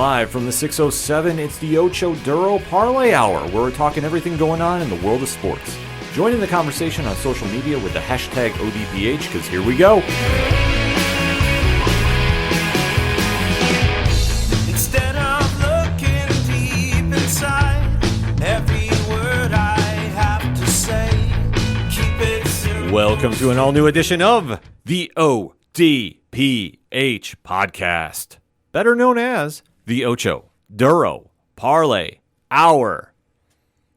Live from the 607, it's the Ocho Duro Parlay Hour, where we're talking everything going on in the world of sports. Join in the conversation on social media with the hashtag ODPH, because here we go. Instead of looking deep inside, every word I have to say, keep it simple. Welcome to an all-new edition of the ODPH podcast, better known as the Ocho Duro Parlay Hour.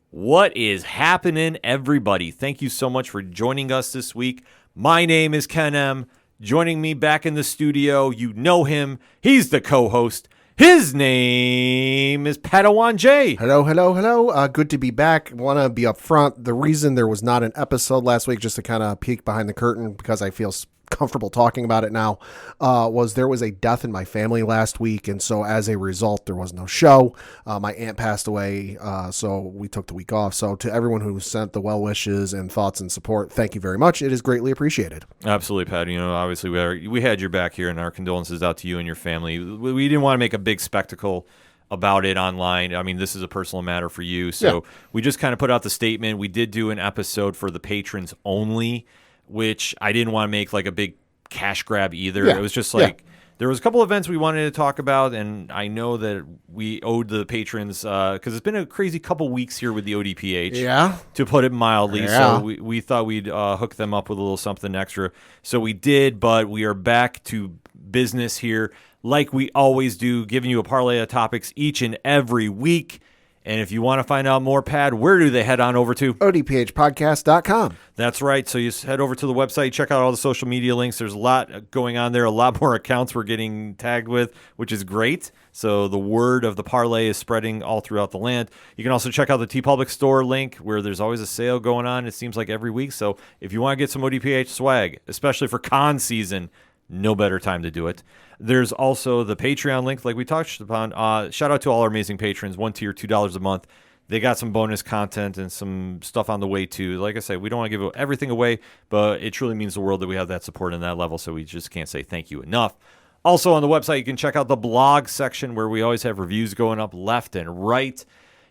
What is happening, everybody? Thank you so much for joining us this week. My name is Ken M. Joining me back in the studio, you know him. He's the co-host. His name is Padawan J. Hello. Good to be back. Want to be up front. The reason there was not an episode last week, just to kind of peek behind the curtain, because I feel comfortable talking about it now, was there was a death in my family last week, and so as a result, there was no show. My aunt passed away, so we took the week off. So to everyone who sent the well wishes and thoughts and support, thank you very much. It is greatly appreciated. Absolutely, Pat. You know, obviously we had your back here, and our condolences out to you and your family. We didn't want to make a big spectacle about it online. I mean, this is a personal matter for you, so we just kind of put out the statement. We did do an episode for the patrons only, which I didn't want to make like a big cash grab either. It was just like there was a couple events we wanted to talk about, and I know that we owed the patrons, because it's been a crazy couple weeks here with the ODPH, to put it mildly. So we thought we'd hook them up with a little something extra. So we did, but we are back to business here like we always do, giving you a parlay of topics each and every week. And if you want to find out more, Pad, where do they head on over to? ODPHpodcast.com. That's right. So you head over to the website, check out all the social media links. There's a lot going on there, a lot more accounts we're getting tagged with, which is great. So the word of the parlay is spreading all throughout the land. You can also check out the TeePublic store link, where there's always a sale going on, it seems like every week. So if you want to get some ODPH swag, especially for con season, no better time to do it. There's also the Patreon link, like we touched upon. Shout out to all our amazing patrons. One tier, $2 a month. They got some bonus content and some stuff on the way, too. Like I said, we don't want to give everything away, but it truly means the world that we have that support in that level, so we just can't say thank you enough. Also on the website, you can check out the blog section, where we always have reviews going up left and right.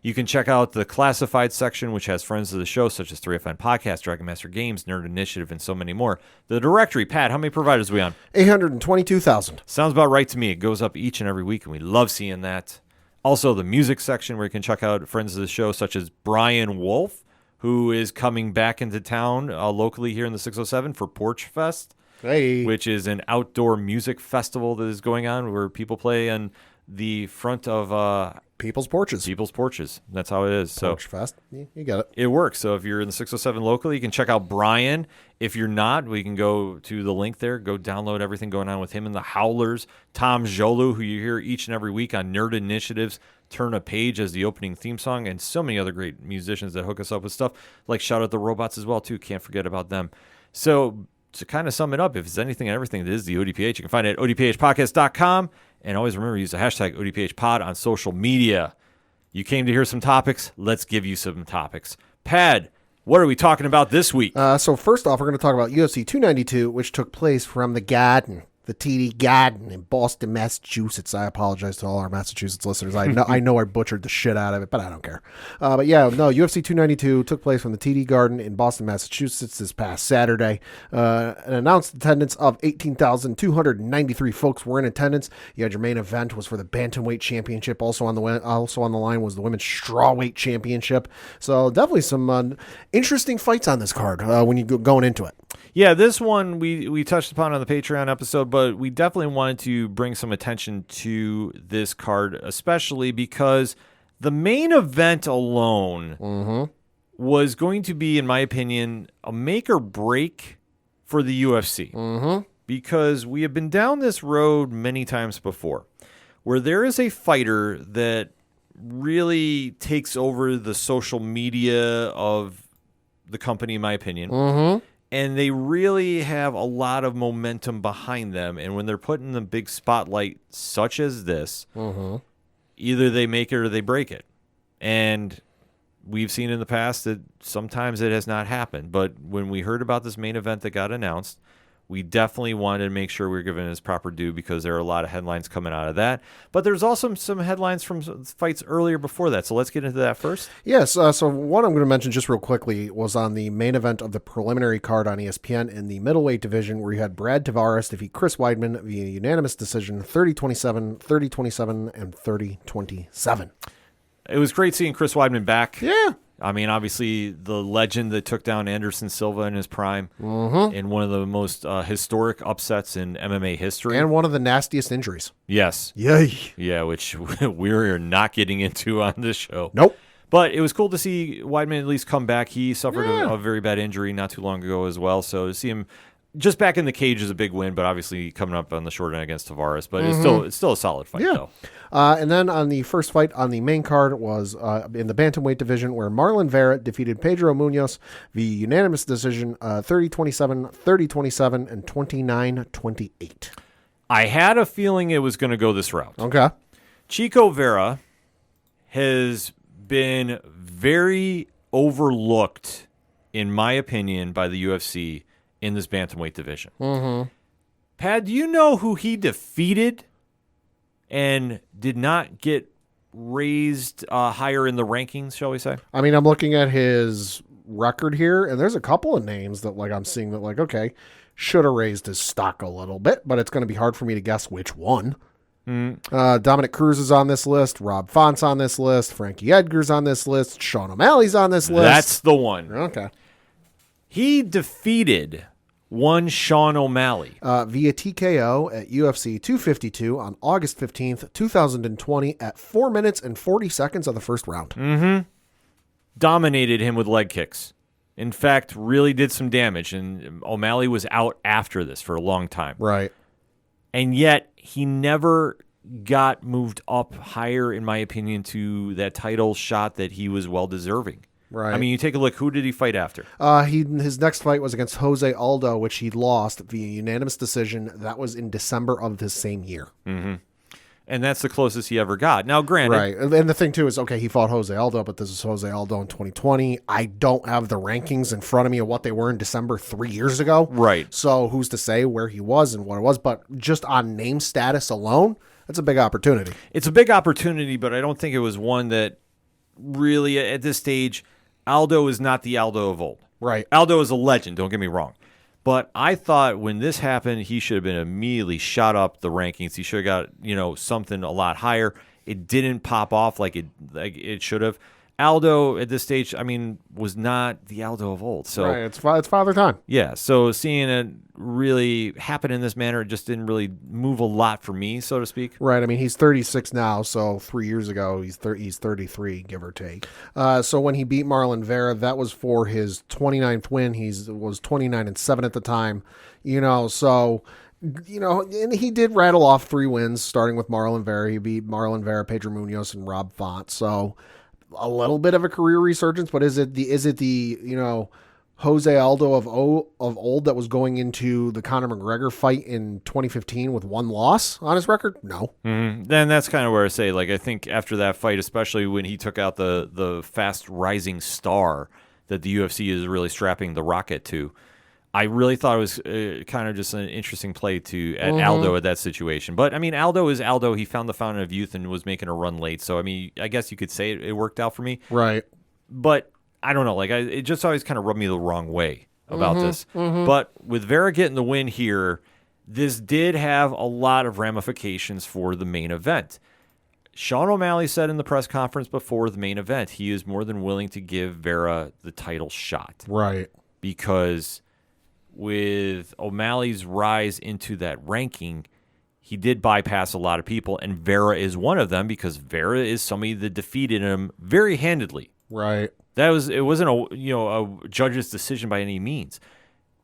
You can check out the classified section, which has friends of the show, such as 3FN Podcast, Dragon Master Games, Nerd Initiative, and so many more. The directory, Pat, how many providers are we on? 822,000. Sounds about right to me. It goes up each and every week, and we love seeing that. Also, the music section, where you can check out friends of the show, such as Brian Wolf, who is coming back into town locally here in the 607 for Porch Fest, which is an outdoor music festival that is going on, where people play on the front of People's porches. That's how it is. Porch Fest. You got it. It works. So if you're in the 607 locally, you can check out Brian. If you're not, we can go to the link there, go download everything going on with him and the Howlers. Tom Jolu, who you hear each and every week on Nerd Initiatives, Turn a Page as the opening theme song, and so many other great musicians that hook us up with stuff. Like shout out the Robots as well, too. Can't forget about them. So to kind of sum it up, if it's anything and everything that is the ODPH, you can find it at odphpodcast.com. And always remember, use the hashtag ODPHpod on social media. You came to hear some topics. Let's give you some topics. Pad, what are we talking about this week? So first off, we're going to talk about UFC 292, which took place from the Garden, the TD Garden in Boston, Massachusetts. I apologize to all our Massachusetts listeners. I know I butchered the shit out of it, but I don't care. But yeah, no, UFC 292 took place from the TD Garden in Boston, Massachusetts this past Saturday. An announced attendance of 18,293 folks were in attendance. You had your main event was for the Bantamweight Championship. Also on the line was the Women's Strawweight Championship. So definitely some interesting fights on this card when you going into it. Yeah, this one we touched upon on the Patreon episode, but we definitely wanted to bring some attention to this card, especially because the main event alone was going to be, in my opinion, a make or break for the UFC. Because we have been down this road many times before, where there is a fighter that really takes over the social media of the company, in my opinion. And they really have a lot of momentum behind them. And when they're put in the big spotlight such as this, either they make it or they break it. And we've seen in the past that sometimes it has not happened. But when we heard about this main event that got announced, We definitely wanted to make sure we were giving his proper due because there are a lot of headlines coming out of that. But there's also some headlines from fights earlier before that. So let's get into that first. Yes, so one I'm going to mention just real quickly was on the main event of the preliminary card on ESPN in the middleweight division, where you had Brad Tavares defeat Chris Weidman via unanimous decision, 30-27, 30-27, and 30-27. It was great seeing Chris Weidman back. Yeah. I mean, obviously, the legend that took down Anderson Silva in his prime in one of the most historic upsets in MMA history. And one of the nastiest injuries. Yes. Yay. Yeah, which we're not getting into on this show. Nope. But it was cool to see Weidman at least come back. He suffered Yeah. a very bad injury not too long ago as well. So to see him just back in the cage is a big win, but obviously coming up on the short end against Tavares. But it's still a solid fight, though. And then on the first fight on the main card was in the bantamweight division, where Marlon Vera defeated Pedro Munoz via unanimous decision, 30-27, 30-27, and 29-28. I had a feeling it was going to go this route. Okay. Chico Vera has been very overlooked, in my opinion, by the UFC in this bantamweight division. Pat, do you know who he defeated and did not get raised higher in the rankings, shall we say? I mean, I'm looking at his record here, and there's a couple of names that I'm seeing that okay, should have raised his stock a little bit, but it's going to be hard for me to guess which one. Dominic Cruz is on this list. Rob Font's on this list. Frankie Edgar's on this list. Sean O'Malley's on this list. That's the one. Okay. He defeated one Sean O'Malley via TKO at UFC 252 on August 15th, 2020 at 4 minutes and 40 seconds of the first round. Dominated him with leg kicks. In fact, really did some damage, and O'Malley was out after this for a long time. Right. And yet, he never got moved up higher, in my opinion, to that title shot that he was well-deserving. Right. I mean, you take a look. Who did he fight after? His next fight was against Jose Aldo, which he lost via unanimous decision. That was in December of this same year. And that's the closest he ever got. Now, granted. Right. And the thing, too, is, okay, he fought Jose Aldo, but this is Jose Aldo in 2020. I don't have the rankings in front of me of what they were in December 3 years ago. Right. So who's to say where he was and what it was? But just on name status alone, that's a big opportunity. It's a big opportunity, but I don't think it was one that really, at this stage, Aldo is not the Aldo of old. Right. Aldo is a legend, don't get me wrong. But I thought when this happened, he should have been immediately shot up the rankings. He should have got, something a lot higher. It didn't pop off like it should have. Aldo at this stage, I mean, was not the Aldo of old. So right, it's father time. Yeah, so seeing it really happen in this manner, it just didn't really move a lot for me, so to speak. Right, I mean, he's 36 now, so 3 years ago, he's 33, give or take. So when he beat Marlon Vera, that was for his 29th win. He was 29-7 at the time, and he did rattle off 3 wins, starting with Marlon Vera. He beat Marlon Vera, Pedro Munoz, and Rob Font. So a little bit of a career resurgence, but is it the Jose Aldo of old that was going into the Conor McGregor fight in 2015 with 1 loss on his record? No. Then that's kind of where I say, I think after that fight, especially when he took out the fast rising star that the UFC is really strapping the rocket to, I really thought it was kind of just an interesting play at Aldo at that situation. But, I mean, Aldo is Aldo. He found the fountain of youth and was making a run late. So, I mean, I guess you could say it worked out for me. Right. But I don't know. It just always kind of rubbed me the wrong way about this. But with Vera getting the win here, this did have a lot of ramifications for the main event. Sean O'Malley said in the press conference before the main event, he is more than willing to give Vera the title shot. Right. Because with O'Malley's rise into that ranking, he did bypass a lot of people, and Vera is one of them because Vera is somebody that defeated him very handedly. Right. It wasn't a judge's decision by any means.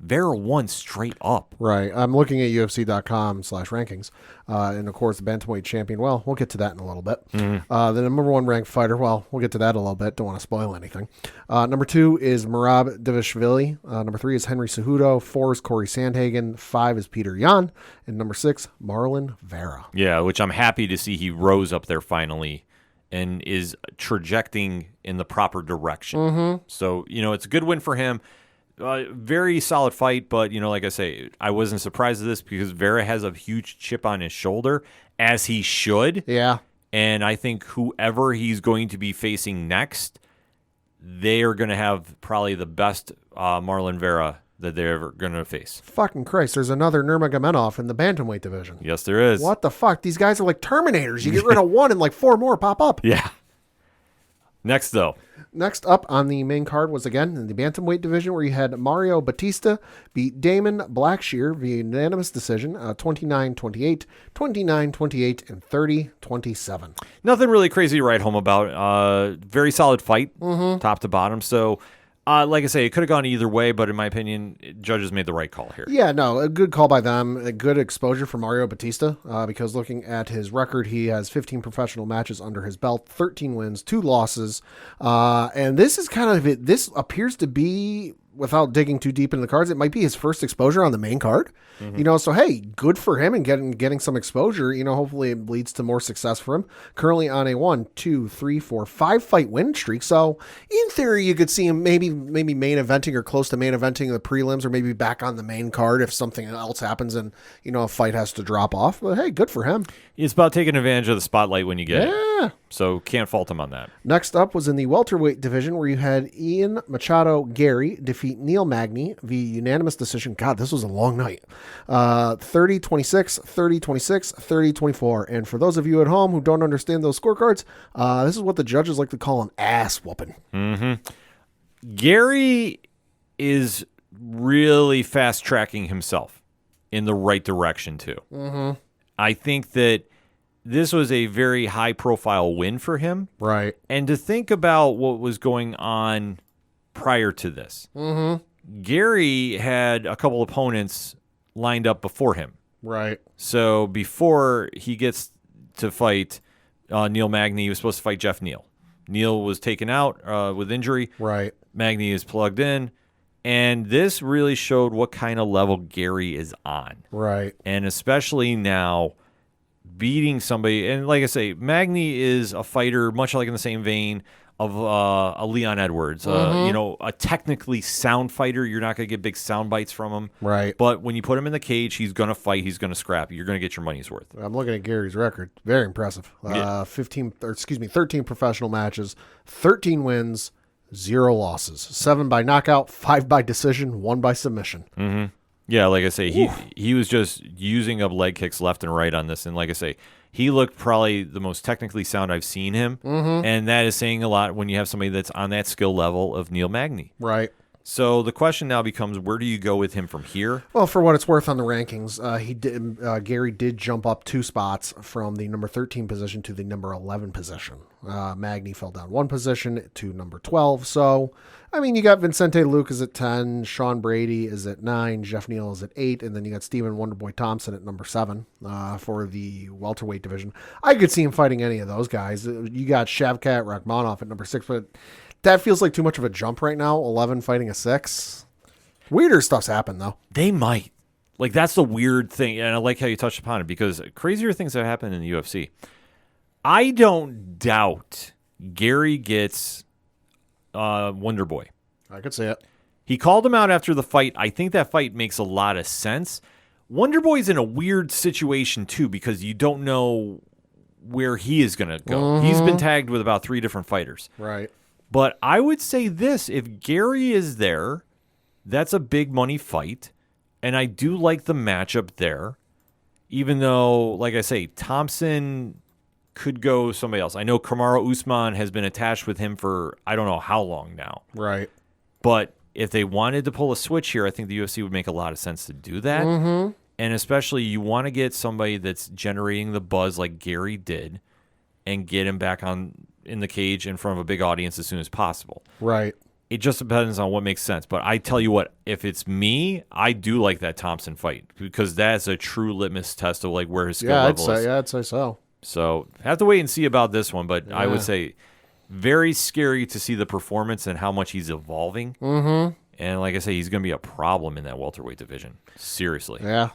Vera won straight up. Right. I'm looking at UFC.com/rankings. And, of course, the bantamweight champion. Well, we'll get to that in a little bit. The number 1 ranked fighter. Well, we'll get to that in a little bit. Don't want to spoil anything. Number 2 is Merab Dvalishvili. Number 3 is Henry Cejudo. 4 is Corey Sandhagen. 5 is Peter Yan. And number 6, Marlon Vera. Yeah, which I'm happy to see he rose up there finally and is trajecting in the proper direction. So, it's a good win for him. very solid fight, but, like I say, I wasn't surprised at this because Vera has a huge chip on his shoulder, as he should. Yeah. And I think whoever he's going to be facing next, they are going to have probably the best Marlon Vera that they're ever going to face. Fucking Christ, there's another Nurmagomedov in the bantamweight division. Yes, there is. What the fuck? These guys are like Terminators. You get rid of one and like 4 more pop up. Yeah. Next, though. Next up on the main card was, again, in the bantamweight division, where you had Mario Batista beat Damon Blackshear via unanimous decision, 29-28, 29-28, and 30-27. Nothing really crazy to write home about. Very solid fight, top to bottom. So, like I say, it could have gone either way, but in my opinion, judges made the right call here. Yeah, no, a good call by them. A good exposure for Mario Batista, because looking at his record, he has 15 professional matches under his belt, 13 wins, 2 losses. And this is kind of it. This appears to be, without digging too deep into the cards, it might be his first exposure on the main card. So hey, good for him and getting some exposure. Hopefully it leads to more success for him. Currently on a 5 fight win streak. So in theory, you could see him maybe main eventing or close to main eventing the prelims, or maybe back on the main card if something else happens and a fight has to drop off. But hey, good for him. It's about taking advantage of the spotlight when you get it. Yeah. So can't fault him on that. Next up was in the welterweight division, where you had Ian Machado Gary defeat Neil Magny via unanimous decision. God, this was a long night. 30-26, 30-26, 30-24. And for those of you at home who don't understand those scorecards, this is what the judges like to call an ass whooping. Gary is really fast tracking himself in the right direction too. I think that this was a very high profile win for him. Right. And to think about what was going on prior to this, Gary had a couple opponents lined up before him. Right. So before he gets to fight Neil Magny, he was supposed to fight Jeff Neal. Neal was taken out with injury. Right. Magny is plugged in. And this really showed what kind of level Gary is on. Right. And especially now, beating somebody, and like I say, Magny is a fighter much like in the same vein of a Leon Edwards, a technically sound fighter. You're not going to get big sound bites from him. Right. But when you put him in the cage, he's going to fight. He's going to scrap. You're going to get your money's worth. I'm looking at Gary's record. Very impressive. 13 professional matches, 13 wins, 0 losses, 7 by knockout, 5 by decision, 1 by submission. Yeah, like I say, he was just using up leg kicks left and right on this. And like I say, he looked probably the most technically sound I've seen him. And that is saying a lot when you have somebody that's on that skill level of Neil Magny. Right. So the question now becomes, where do you go with him from here? Well, for what it's worth on the rankings, Gary did jump up 2 spots from the number 13 position to the number 11 position. Magny fell down 1 position to number 12. So, I mean, you got Vicente Lucas at 10, Sean Brady is at 9, Jeff Neal is at 8, and then you got Stephen Wonderboy Thompson at number 7 for the welterweight division. I could see him fighting any of those guys. You got Shavkat Rakhmonov at number 6, but that feels like too much of a jump right now. 11 fighting a 6. Weirder stuff's happened, though. They might. Like, that's the weird thing, and I like how you touched upon it, because crazier things have happened in the UFC. I don't doubt Gary gets Wonder Boy. I could see it. He called him out after the fight. I think that fight makes a lot of sense. Wonder Boy's in a weird situation, too, because you don't know where he is going to go. He's been tagged with about 3 different fighters. Right. But I would say this, if Gary is there, that's a big money fight, and I do like the matchup there, even though, like I say, Thompson could go somebody else. I know Kamaru Usman has been attached with him for I don't know how long now. Right. But if they wanted to pull a switch here, I think the UFC would make a lot of sense to do that. And especially you want to get somebody that's generating the buzz like Gary did and get him back in the cage in front of a big audience as soon as possible. Right. It just depends on what makes sense. But I tell you what, if it's me, I do like that Thompson fight because that's a true litmus test of like where his skill level is. Yeah, I'd say so. So have to wait and see about this one. But I would say very scary to see the performance and how much he's evolving. And like I say, he's going to be a problem in that welterweight division. Seriously. Yeah.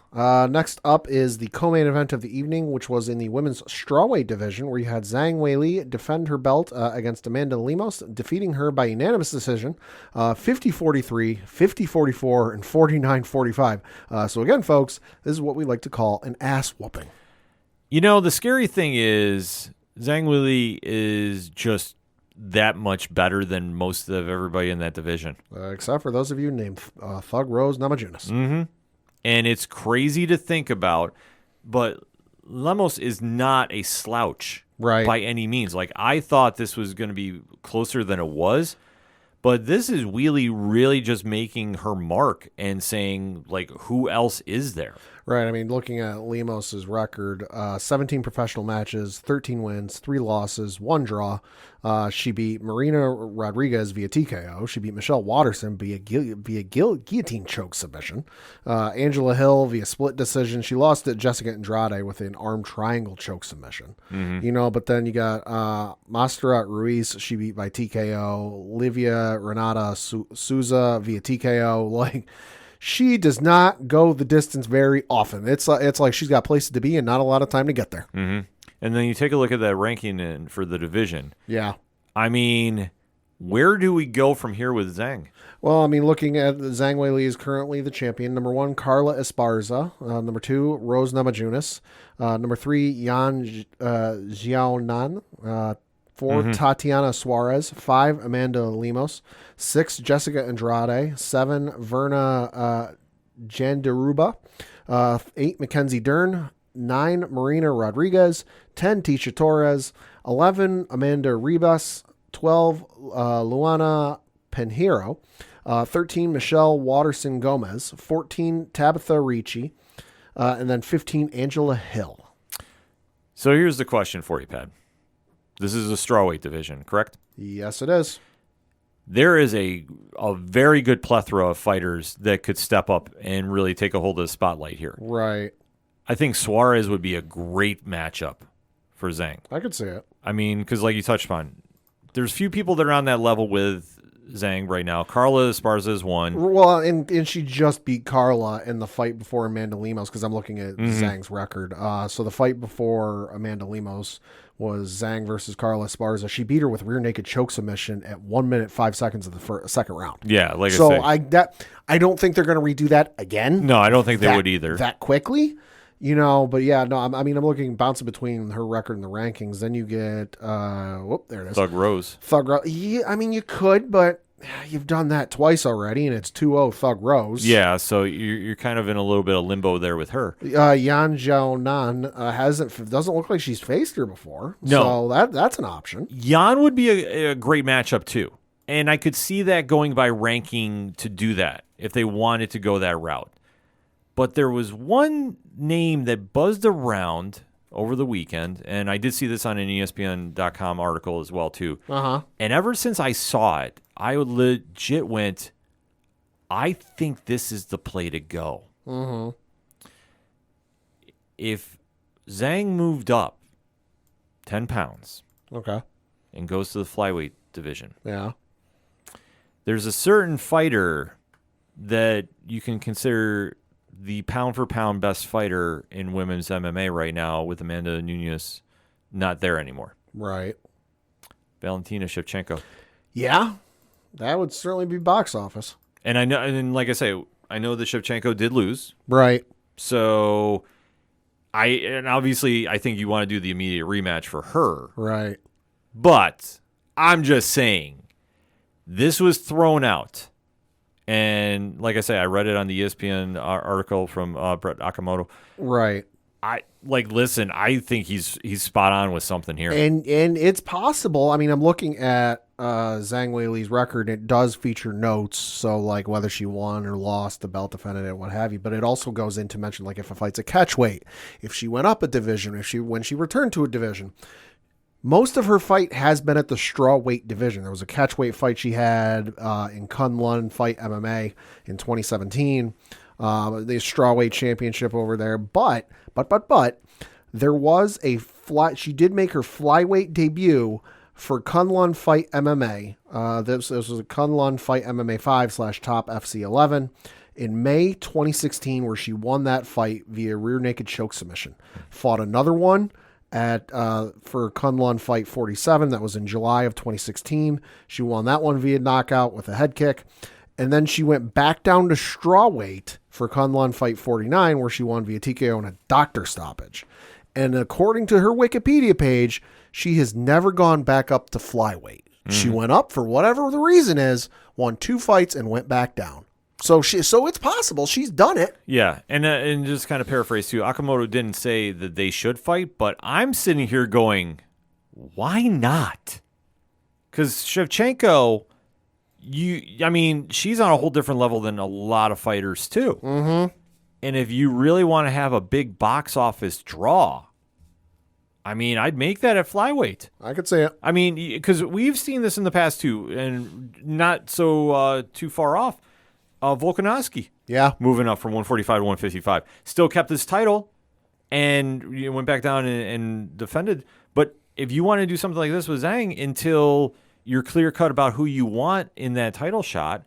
Next up is the co-main event of the evening, which was in the women's strawweight division, where you had Zhang Weili defend her belt against Amanda Lemos, defeating her by unanimous decision, 50-43, 50-44, and 49-45. So again, folks, this is what we like to call an ass whooping. You know, the scary thing is Zhang Weili is just that much better than most of everybody in that division. Except for those of you named Thug Rose Namajunas. Mm-hmm. And it's crazy to think about, but Lemos is not a slouch by any means. Like, I thought this was going to be closer than it was, but this is really just making her mark and saying, like, who else is there? Right. I mean, looking at Lemos's record, 17 professional matches, 13 wins, 3 losses, 1 draw. She beat Marina Rodriguez via TKO. She beat Michelle Watterson via guillotine choke submission. Angela Hill via split decision. She lost to Jessica Andrade with an arm triangle choke submission. Mm-hmm. You know, but then you got Montserrat Ruiz. She beat by TKO. Livia Renata Souza via TKO. Like, she does not go the distance very often. It's like she's got places to be and not a lot of time to get there. Mm-hmm. And then you take a look at that ranking for the division. Yeah. I mean, where do we go from here with Zhang? Well, I mean, looking at Zhang Weili is currently the champion. Number 1, Carla Esparza. Number 2, Rose Namajunas. Number 3, Yan Xiaonan. 4, Tatiana Suarez. 5, Amanda Lemos. 6, Jessica Andrade. 7, Verna Jandaruba. 8, Mackenzie Dern. 9, Marina Rodriguez. 10, Tisha Torres. 11, Amanda Ribas. 12, Luana Pinheiro. 13, Michelle Watterson Gomez. 14, Tabitha Ricci. And then 15, Angela Hill. So here's the question for you, Pat. This is a strawweight division, correct? Yes, it is. There is a very good plethora of fighters that could step up and really take a hold of the spotlight here. Right. I think Suarez would be a great matchup for Zhang. I could see it. I mean, because like you touched upon, there's few people that are on that level with Zhang right now. Carla Esparza is one. Well, and she just beat Carla in the fight before Amanda Lemos, because I'm looking at Zhang's record. So the fight before Amanda Lemos was Zhang versus Carla Esparza. She beat her with rear naked choke submission at 1 minute 5 seconds of the second round. Yeah, like so I say. I don't think they're going to redo that again. No, I don't think they would either. That quickly. You know, but yeah, no, I'm looking, bouncing between her record and the rankings. Then you get, there it is. Thug Rose. Yeah, I mean, you could, but you've done that twice already, and it's 2-0 Thug Rose. Yeah, so you're kind of in a little bit of limbo there with her. Yan Xiaonan doesn't look like she's faced her before. No. So that's an option. Yan would be a great matchup too. And I could see that going by ranking to do that if they wanted to go that route. But there was one name that buzzed around over the weekend, and I did see this on an ESPN.com article as well, too. Uh-huh. And ever since I saw it, I legit went, I think this is the play to go. Mm-hmm. If Zhang moved up 10 pounds Okay. and goes to the flyweight division, Yeah. there's a certain fighter that you can consider the pound-for-pound best fighter in women's MMA right now, with Amanda Nunes not there anymore. Right. Valentina Shevchenko. Yeah. That would certainly be box office. And I know, and like I say, I know that Shevchenko did lose. Right. So obviously I think you want to do the immediate rematch for her. Right. But I'm just saying, this was thrown out. And like I say, I read it on the ESPN article from Brett Akamoto. Right. Listen, I think he's spot on with something here. And it's possible. I mean, I'm looking at Zhang Weili's record. It does feature notes, so like whether she won or lost, the belt defended it, what have you. But it also goes into mention like if a fight's a catch weight, if she went up a division, when she returned to a division. Most of her fight has been at the straw weight division. There was a catch weight fight she had in Kunlun Fight MMA in 2017. The straw weight championship over there. But there was she did make her flyweight debut for Kunlun Fight MMA. This was a Kunlun Fight MMA 5/Top FC 11 in May 2016, where she won that fight via rear naked choke submission. Fought another one for Kunlun Fight 47. That was in July of 2016. She won that one via knockout with a head kick. And then she went back down to strawweight for Kunlun Fight 49, where she won via TKO and a doctor stoppage. And according to her Wikipedia page, she has never gone back up to flyweight. She went up for whatever the reason is, won 2 fights, and went back down. So it's possible she's done it. Yeah, and just kind of paraphrase too, Akamoto didn't say that they should fight, but I'm sitting here going, why not? Because Shevchenko, she's on a whole different level than a lot of fighters too. Mm-hmm. And if you really want to have a big box office draw, I'd make that at flyweight. I could say it. Because we've seen this in the past too, and not so too far off. Volkanovski, moving up from 145 to 155, still kept his title, and went back down and defended. But if you want to do something like this with Zhang until you're clear cut about who you want in that title shot,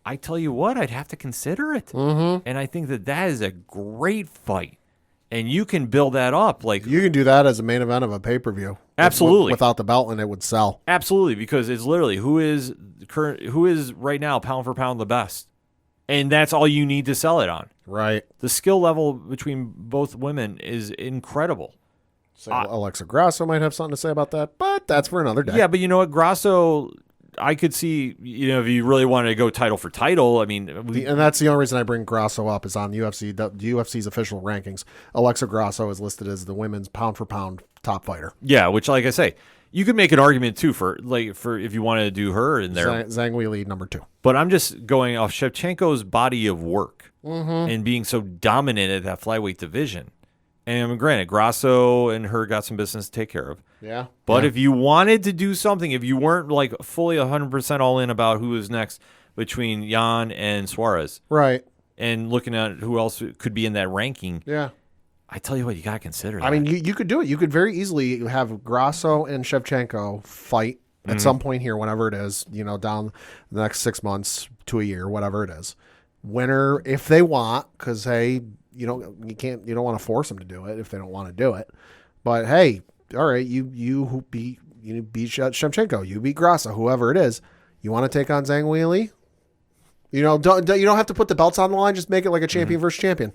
I tell you what, I'd have to consider it. Mm-hmm. And I think that is a great fight. And you can build that up. Like, you can do that as a main event of a pay-per-view. Absolutely. Without the belt, and it would sell. Absolutely, because it's literally who is right now pound for pound the best. And that's all you need to sell it on. Right. The skill level between both women is incredible. So Alexa Grasso might have something to say about that, but that's for another day. Yeah, but you know what? Grasso, I could see, if you really wanted to go title for title, and that's the only reason I bring Grasso up is on UFC, the UFC's official rankings. Alexa Grasso is listed as the women's pound for pound top fighter. Yeah, which, like I say, you could make an argument too for if you wanted to do her in there. Zhang Weili, number 2. But I'm just going off Shevchenko's body of work and being so dominant at that flyweight division. And granted, Grasso and her got some business to take care of. Yeah. But if you wanted to do something, if you weren't fully 100% all in about who is next between Jan and Suarez, right, and looking at who else could be in that ranking, I tell you what, you got to consider that. You could do it. You could very easily have Grasso and Shevchenko fight at some point here, whenever it is, down the next 6 months to a year, whatever it is. Winner, if they want, because, hey, you don't want to force them to do it if they don't want to do it. But, hey, all right, you beat Shevchenko, you beat Grasso, whoever it is. You want to take on Zhang Weili? You don't have to put the belts on the line. Just make it like a champion versus champion.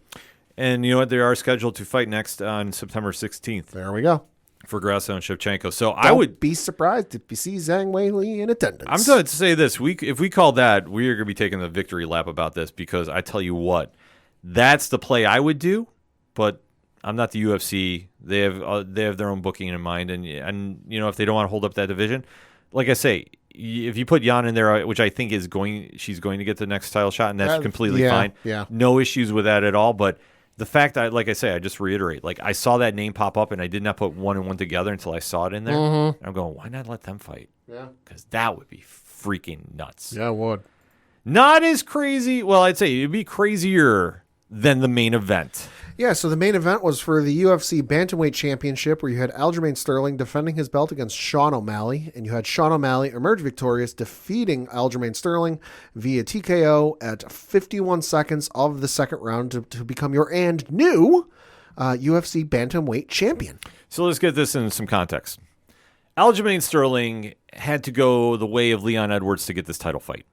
And you know what? They are scheduled to fight next on September 16th. There we go. For Grasso and Shevchenko. So I would be surprised if you see Zhang Weili in attendance. I'm going to say this. If we call that, we are going to be taking the victory lap about this, because I tell you what, that's the play I would do, but I'm not the UFC. They have their own booking in mind, and if they don't want to hold up that division, like I say, if you put Jan in there, which I think she's going to get the next title shot, and that's completely fine. Yeah. No issues with that at all, but the fact that, like I say, I just reiterate, I saw that name pop up, and I did not put one and one together until I saw it in there. Mm-hmm. I'm going, why not let them fight? Yeah. Because that would be freaking nuts. Yeah, it would. Not as crazy. Well, I'd say it'd be crazier than the main event. Yeah, so the main event was for the UFC Bantamweight Championship, where you had Aljamain Sterling defending his belt against Sean O'Malley, and you had Sean O'Malley emerge victorious, defeating Aljamain Sterling via TKO at 51 seconds of the second round to become your new UFC Bantamweight champion. So let's get this in some context. Aljamain Sterling had to go the way of Leon Edwards to get this title fight.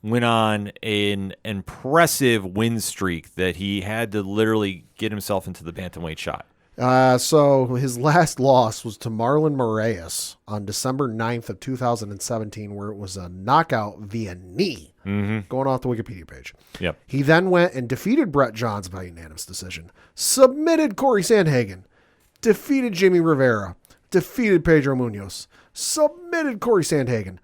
Went on an impressive win streak that he had to literally get himself into the bantamweight shot. So his last loss was to Marlon Moraes on December 9th of 2017, where it was a knockout via knee, going off the Wikipedia page. Yep. He then went and defeated Brett Johns by unanimous decision, submitted Corey Sandhagen, defeated Jimmy Rivera, defeated Pedro Munoz, submitted Corey Sandhagen,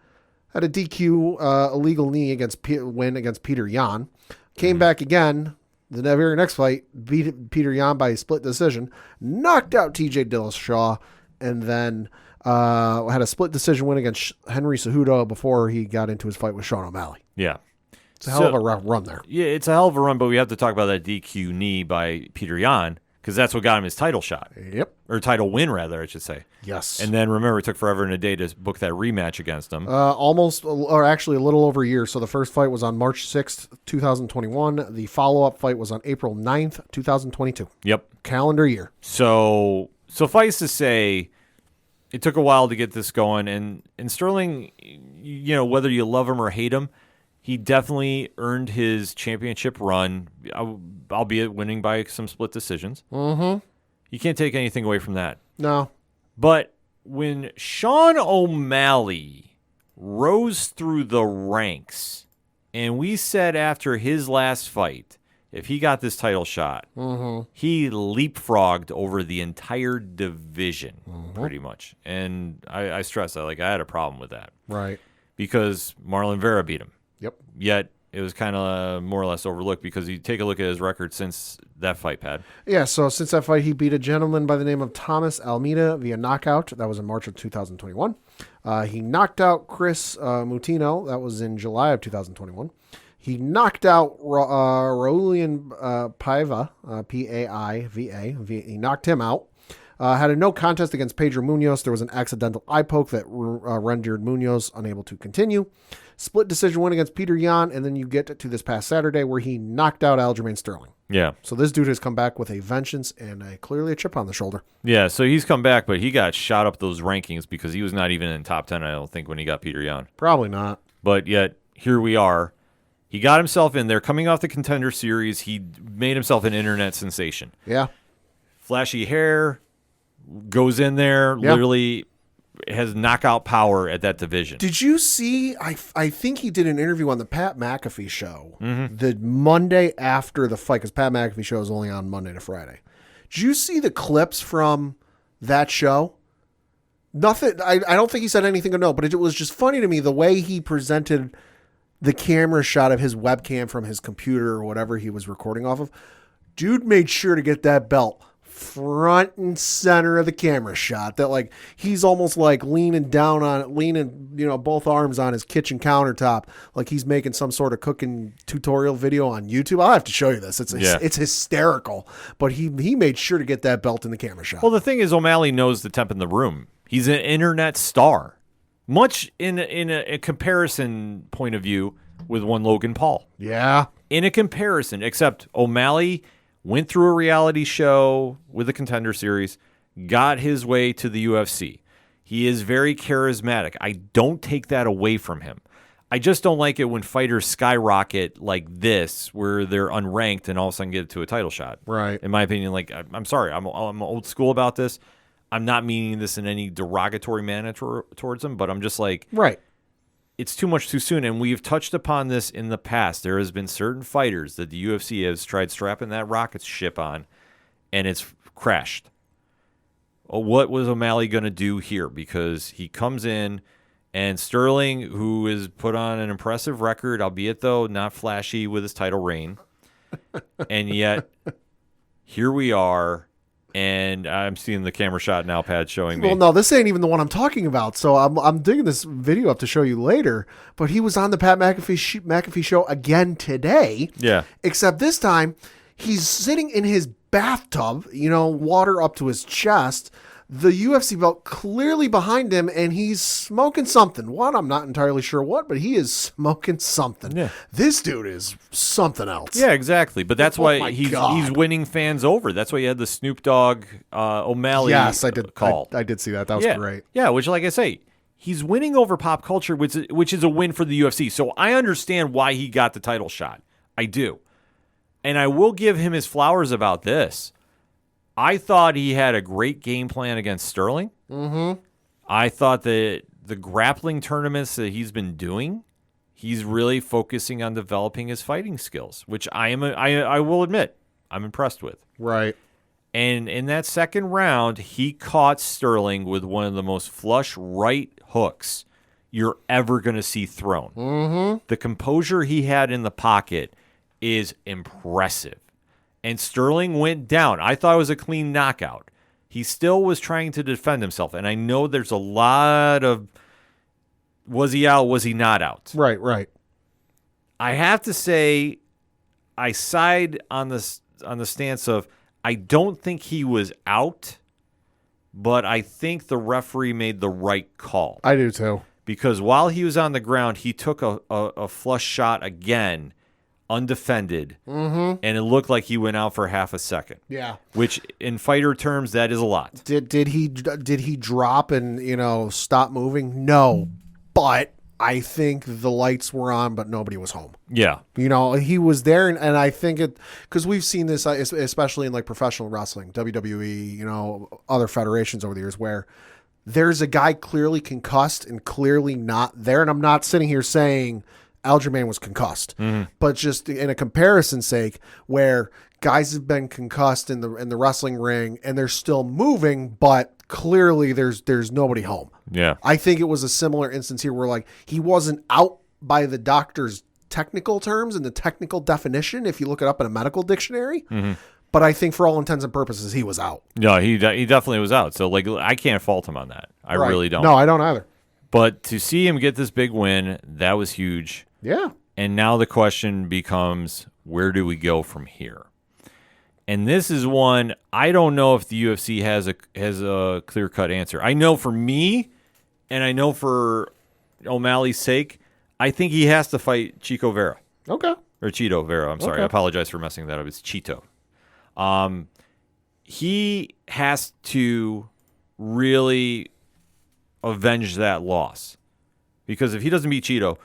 had a DQ illegal knee win against Peter Yan. Came back again the very next fight, beat Peter Yan by a split decision, knocked out TJ Dillashaw, and then had a split decision win against Henry Cejudo before he got into his fight with Sean O'Malley. Yeah. It's a hell of a run there. Yeah, it's a hell of a run, but we have to talk about that DQ knee by Peter Yan, because that's what got him his title shot. Yep. Or title win, rather, I should say. Yes. And then, remember, it took forever and a day to book that rematch against him. Almost, or actually a little over a year. So the first fight was on March 6th, 2021. The follow-up fight was on April 9th, 2022. Yep. Calendar year. So, suffice to say, it took a while to get this going. And Sterling, whether you love him or hate him, he definitely earned his championship run, albeit winning by some split decisions. Mm-hmm. You can't take anything away from that. No. But when Sean O'Malley rose through the ranks, and we said after his last fight, if he got this title shot, he leapfrogged over the entire division, pretty much. And I stress that, I had a problem with that. Right. Because Marlon Vera beat him. Yep. Yet it was kind of more or less overlooked because you take a look at his record since that fight, Pat. Yeah, so since that fight, he beat a gentleman by the name of Thomas Almeida via knockout. That was in March of 2021. He knocked out Chris Mutino. That was in July of 2021. He knocked out Raulian Paiva, Paiva. He knocked him out. Had a no contest against Pedro Munoz. There was an accidental eye poke that rendered Munoz unable to continue. Split decision win against Peter Yan, and then you get to this past Saturday where he knocked out Aljamain Sterling. Yeah. So this dude has come back with a vengeance and clearly a chip on the shoulder. Yeah, so he's come back, but he got shot up those rankings because he was not even in top 10, I don't think, when he got Peter Yan. Probably not. But yet, here we are. He got himself in there. Coming off the Contender Series, he made himself an internet sensation. Yeah. Flashy hair, goes in there, literally has knockout power at that division. Did you see, I think he did an interview on the Pat McAfee show the Monday after the fight, because Pat McAfee show is only on Monday to Friday. Did you see the clips from that show? Nothing. I don't think he said anything to no, but it was just funny to me the way he presented the camera shot of his webcam from his computer or whatever he was recording off of. Dude made sure to get that belt front and center of the camera shot, that he's almost leaning down on it, leaning, both arms on his kitchen countertop, like he's making some sort of cooking tutorial video on YouTube. I'll have to show you this. It's hysterical, but he made sure to get that belt in the camera shot. Well, the thing is, O'Malley knows the temp in the room. He's an internet star, much in a comparison point of view with one Logan Paul. Yeah. In a comparison, except O'Malley went through a reality show with the Contender Series, got his way to the UFC. He is very charismatic. I don't take that away from him. I just don't like it when fighters skyrocket like this, where they're unranked and all of a sudden get to a title shot. Right. In my opinion, I'm sorry, I'm old school about this. I'm not meaning this in any derogatory manner towards him, but I'm just right. It's too much too soon, and we've touched upon this in the past. There has been certain fighters that the UFC has tried strapping that rocket ship on, and it's crashed. What was O'Malley going to do here? Because he comes in, and Sterling, who has put on an impressive record, albeit though not flashy with his title reign, and yet here we are. And I'm seeing the camera shot now, Pat, showing me. Well, no, this ain't even the one I'm talking about. So I'm digging this video up to show you later. But he was on the Pat McAfee show again today. Yeah. Except this time, he's sitting in his bathtub, water up to his chest, the UFC belt clearly behind him, and he's smoking something. What? I'm not entirely sure what, but he is smoking something. Yeah. This dude is something else. Yeah, exactly. But that's why he's God. winning fans over. That's why you had the Snoop Dogg O'Malley Yes, I did. call. I did see that. That was great. Yeah, which, like I say, he's winning over pop culture, which is a win for the UFC. So I understand why he got the title shot. I do. And I will give him his flowers about this. I thought he had a great game plan against Sterling. Mm-hmm. I thought that the grappling tournaments that he's been doing, he's really focusing on developing his fighting skills, which I will admit I'm impressed with. Right. And in that second round, he caught Sterling with one of the most flush right hooks you're ever going to see thrown. Mm-hmm. The composure he had in the pocket is impressive. And Sterling went down. I thought it was a clean knockout. He still was trying to defend himself. And I know there's a lot of, was he out, was he not out? Right. I have to say, I side on the stance of, I don't think he was out, but I think the referee made the right call. I do too. Because while he was on the ground, he took a flush shot again, undefended, and it looked like he went out for half a second. Yeah. Which, in fighter terms, that is a lot. Did he drop and stop moving? No, but I think the lights were on, but nobody was home. Yeah. He was there, and I think it because we've seen this, especially in like professional wrestling, WWE, other federations over the years, where there's a guy clearly concussed and clearly not there. And I'm not sitting here saying Aljamain was concussed, but just in a comparison sake, where guys have been concussed in the wrestling ring and they're still moving, but clearly there's nobody home. Yeah. I think it was a similar instance here where like he wasn't out by the doctor's technical terms and the technical definition, if you look it up in a medical dictionary. But I think for all intents and purposes, he was out. Yeah, he definitely was out. So, like, I can't fault him on that. I really don't. No, I don't either. But to see him get this big win, that was huge. Yeah. And now the question becomes, where do we go from here? And this is one I don't know if the UFC has a clear-cut answer. I know for me, and I know for O'Malley's sake, I think he has to fight Chico Vera. Okay. Or Cheeto Vera. I'm sorry. Okay. I apologize for messing that up. It's Cheeto. He has to really avenge that loss, because if he doesn't beat Cheeto,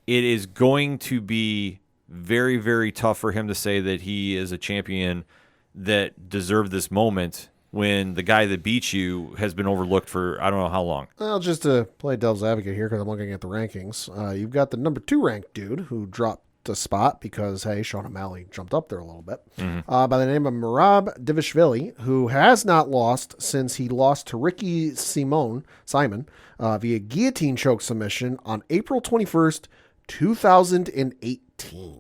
it is going to be very, very tough for him to say that he is a champion that deserved this moment when the guy that beat you has been overlooked for I don't know how long. Well, just to play devil's advocate here, because I'm looking at the rankings, you've got the number 2 ranked dude who dropped a spot because, hey, Sean O'Malley jumped up there a little bit, by the name of Merab Dvalishvili, who has not lost since he lost to Ricky Simon via guillotine choke submission on April 21st, 2018.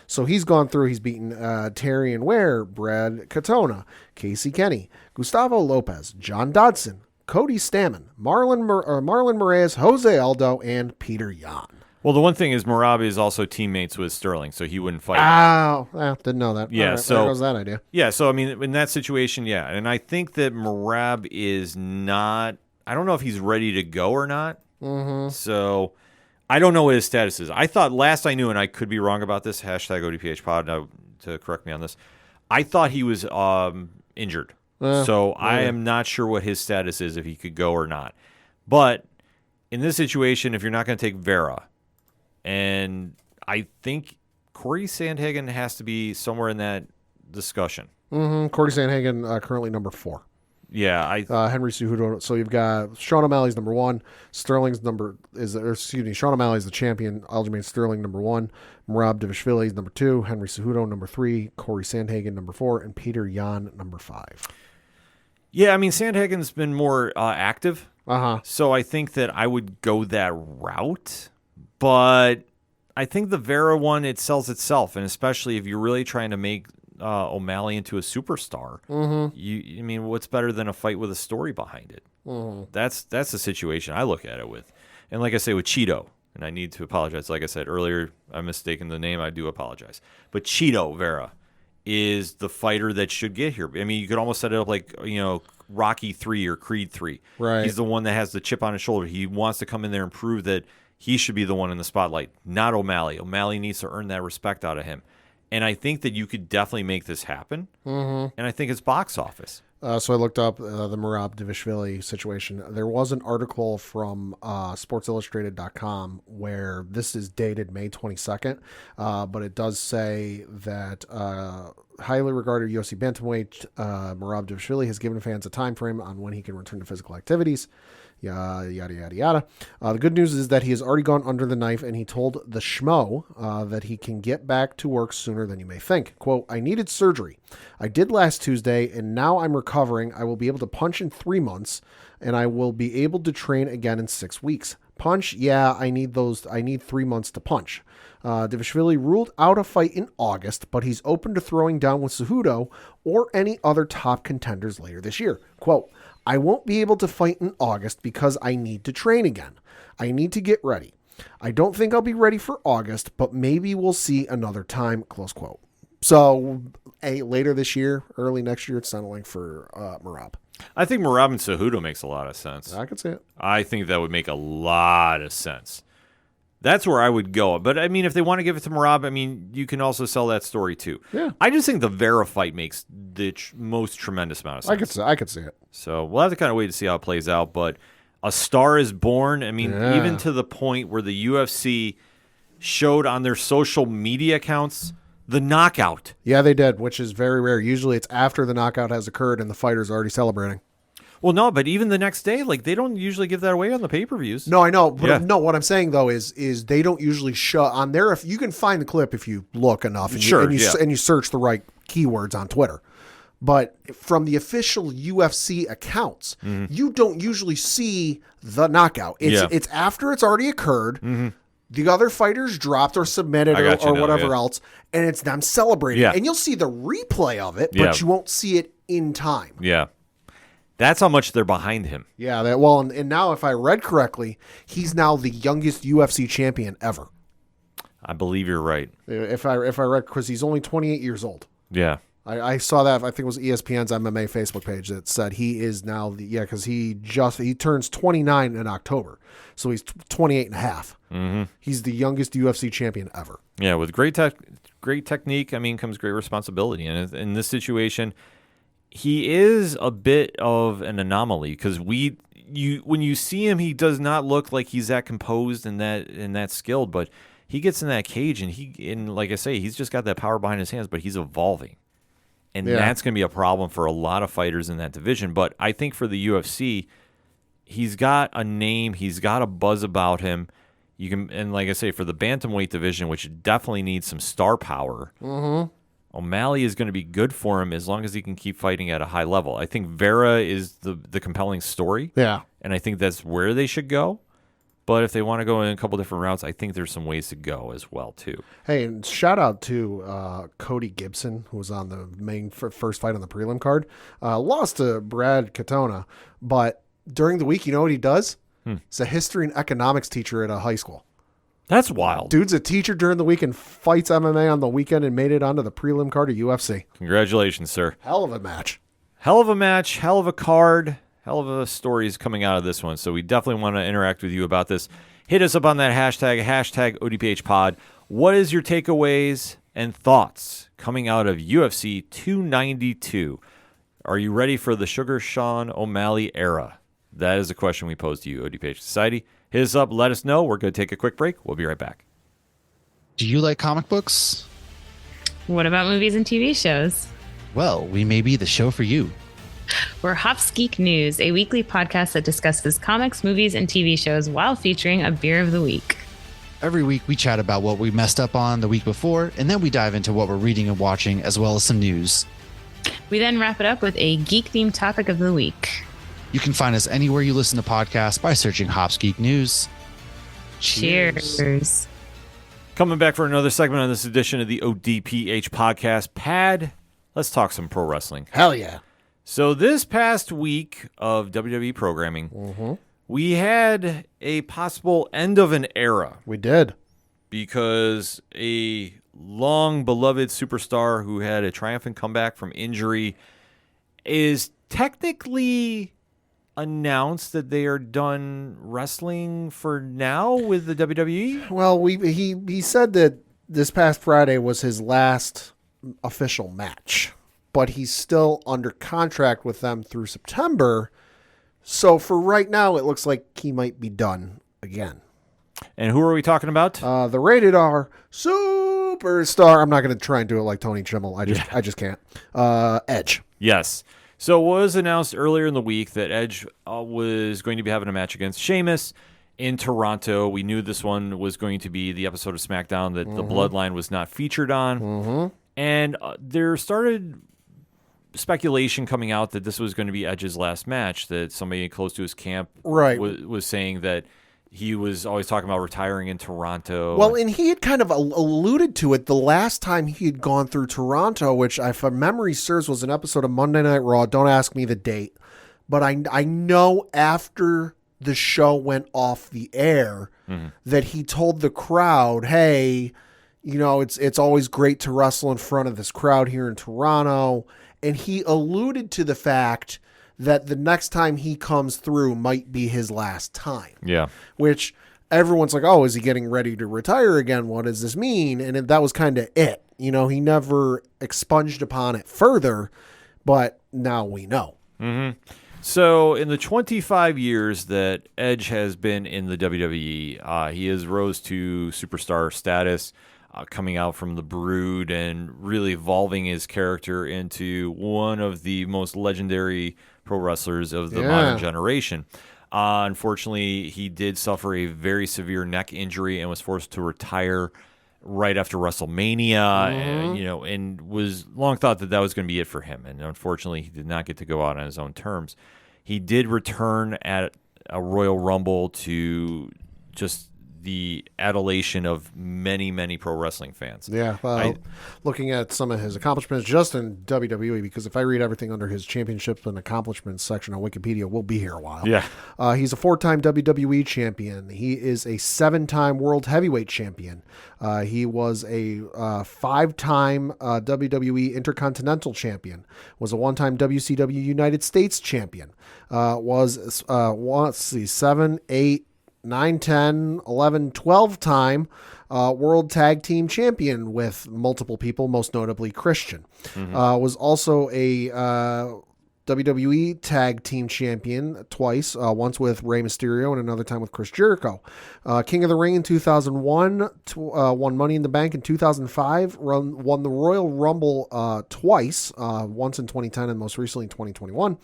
So he's gone through, he's beaten Terrion Ware, Brad Katona, Casey Kenny, Gustavo Lopez, John Dodson, Cody Stammen, Marlon Moraes, Jose Aldo, and Peter Yan. Well, the one thing is Merab is also teammates with Sterling, so he wouldn't fight. Oh, didn't know that. Yeah, All right, so there goes that idea. Yeah, so I mean, in that situation, yeah, and I think that Merab is not. I don't know if he's ready to go or not. So I don't know what his status is. I thought last I knew, and I could be wrong about this. Hashtag ODPH pod to correct me on this. I thought he was injured, so I am not sure what his status is, if he could go or not. But in this situation, if you're not going to take Vera. And I think Corey Sandhagen has to be somewhere in that discussion. Corey Sandhagen, currently number 4. Yeah, Henry Cejudo. So you've got Sean O'Malley's number 1. Sean O'Malley's the champion. Aljamain Sterling number 1. Merab Dvalishvili is number 2. Henry Cejudo number 3. Corey Sandhagen number 4, and Peter Yan number 5. Yeah, I mean Sandhagen's been more active. So I think that I would go that route. But I think the Vera one, it sells itself, and especially if you're really trying to make O'Malley into a superstar, I mean, what's better than a fight with a story behind it? That's the situation I look at it with. And like I say, with Cheeto, and I need to apologize. Like I said earlier, I'm mistaken the name. I do apologize. But Cheeto Vera is the fighter that should get here. I mean, you could almost set it up like, Rocky 3 or Creed 3. Right. He's the one that has the chip on his shoulder. He wants to come in there and prove that he should be the one in the spotlight, not O'Malley. O'Malley needs to earn that respect out of him. And I think that you could definitely make this happen. And I think it's box office. So I looked up the Merab Dvalishvili situation. There was an article from SportsIllustrated.com where this is dated May 22nd, but it does say that highly regarded UFC bantamweight Merab Dvalishvili has given fans a time frame on when he can return to physical activities. Yada, yada, yada. The good news is that he has already gone under the knife, and he told the Schmo that he can get back to work sooner than you may think. Quote, I needed surgery. I did last Tuesday, and now I'm recovering. I will be able to punch in 3 months, and I will be able to train again in 6 weeks. Punch, yeah, I need 3 months to punch. Dvalishvili ruled out a fight in August, but he's open to throwing down with Cejudo or any other top contenders later this year. Quote, I won't be able to fight in August because I need to train again. I need to get ready. I don't think I'll be ready for August, but maybe we'll see another time, close quote. So later this year, early next year, it's settling for Merab. I think Merab and Cejudo makes a lot of sense. I could see it. I think that would make a lot of sense. That's where I would go. But, I mean, if they want to give it to Merab, I mean, you can also sell that story, too. Yeah. I just think the Vera fight makes the most tremendous amount of sense. I could see it. So we'll have to kind of wait to see how it plays out. But a star is born. I mean, even to the point where the UFC showed on their social media accounts the knockout. Yeah, they did, which is very rare. Usually it's after the knockout has occurred and the fighter's already celebrating. Well, no, but even the next day, like, they don't usually give that away on the pay-per-views. No, I know. But no, what I'm saying, though, is they don't usually show on there. If you can find the clip if you look enough and, and you search the right keywords on Twitter. But from the official UFC accounts, you don't usually see the knockout. It's after it's already occurred. The other fighters dropped or submitted or whatever else, and it's them celebrating. Yeah. And you'll see the replay of it, but you won't see it in time. Yeah. That's how much they're behind him. Yeah. And now, if I read correctly, he's now the youngest UFC champion ever. I believe you're right. If I read, because he's only 28 years old. Yeah. I saw that. I think it was ESPN's MMA Facebook page that said he is now because he turns 29 in October, so he's 28 and a half. He's the youngest UFC champion ever. Yeah, with great technique, I mean, comes great responsibility. And in this situation, he is a bit of an anomaly because when you see him, he does not look like he's that composed and that skilled. But he gets in that cage, and like I say, he's just got that power behind his hands. But he's evolving. And that's going to be a problem for a lot of fighters in that division. But I think for the UFC, he's got a name. He's got a buzz about him. And like I say, for the bantamweight division, which definitely needs some star power, O'Malley is going to be good for him as long as he can keep fighting at a high level. I think Vera is the compelling story. Yeah. And I think that's where they should go. But if they want to go in a couple different routes, I think there's some ways to go as well, too. Hey, and shout out to Cody Gibson, who was on the main first fight on the prelim card. Lost to Brad Katona, but during the week, you know what he does? He's a history and economics teacher at a high school. That's wild. Dude's a teacher during the week and fights MMA on the weekend and made it onto the prelim card of UFC. Congratulations, sir. Hell of a match. Hell of a match, hell of a card. Hell of a stories coming out of this one, so we definitely want to interact with you about this. Hit us up on that hashtag ODPHpod. What is your takeaways and thoughts coming out of UFC 292? Are you ready for the Sugar Sean O'Malley era? That is a question we pose to you, ODPH Society. Hit us up, let us know. We're going to take a quick break. We'll be right back. Do you like comic books? What about movies and TV shows? Well, we may be the show for you. We're Hops Geek News, a weekly podcast that discusses comics, movies, and TV shows while featuring a beer of the week. Every week we chat about what we messed up on the week before, and then we dive into what we're reading and watching, as well as some news. We then wrap it up with a geek-themed topic of the week. You can find us anywhere you listen to podcasts by searching Hops Geek News. Cheers. Coming back for another segment on this edition of the ODPH podcast. Pad, let's talk some pro wrestling. Hell yeah. So this past week of WWE programming, we had a possible end of an era. We did. Because a long-beloved superstar who had a triumphant comeback from injury is technically announced that they are done wrestling for now with the WWE. Well, he said that this past Friday was his last official match. But he's still under contract with them through September. So for right now, it looks like he might be done again. And who are we talking about? The Rated R Superstar. I'm not going to try and do it like Tony Schimmel. I just can't. Edge. Yes. So it was announced earlier in the week that Edge was going to be having a match against Sheamus in Toronto. We knew this one was going to be the episode of SmackDown that the Bloodline was not featured on. And there started speculation coming out that this was going to be Edge's last match, that somebody close to his camp was saying that he was always talking about retiring in Toronto. Well, and he had kind of alluded to it the last time he had gone through Toronto, which, if my memory serves, was an episode of Monday Night Raw. Don't ask me the date. But I know after the show went off the air that he told the crowd, hey, it's always great to wrestle in front of this crowd here in Toronto. And he alluded to the fact that the next time he comes through might be his last time. Yeah. Which everyone's like, oh, is he getting ready to retire again? What does this mean? And that was kind of it. He never expunged upon it further, but now we know. Mm-hmm. So in the 25 years that Edge has been in the WWE, he has rose to superstar status, coming out from the Brood and really evolving his character into one of the most legendary pro wrestlers of the modern generation. Unfortunately, he did suffer a very severe neck injury and was forced to retire right after WrestleMania, and was long thought that was going to be it for him. And unfortunately, he did not get to go out on his own terms. He did return at a Royal Rumble to just the adulation of many, many pro wrestling fans. Yeah, looking at some of his accomplishments just in WWE, because if I read everything under his championships and accomplishments section on Wikipedia, we'll be here a while. Yeah. He's a 4-time WWE champion. He is a 7-time World Heavyweight champion. He was a 5-time WWE Intercontinental champion. Was a 1-time WCW United States champion. Was 7, 8, 9, 10, 11, 12-time World Tag Team Champion with multiple people, most notably Christian. Was also a WWE Tag Team Champion twice, once with Rey Mysterio and another time with Chris Jericho. King of the Ring in 2001, won Money in the Bank in 2005, won the Royal Rumble twice, once in 2010 and most recently in 2021.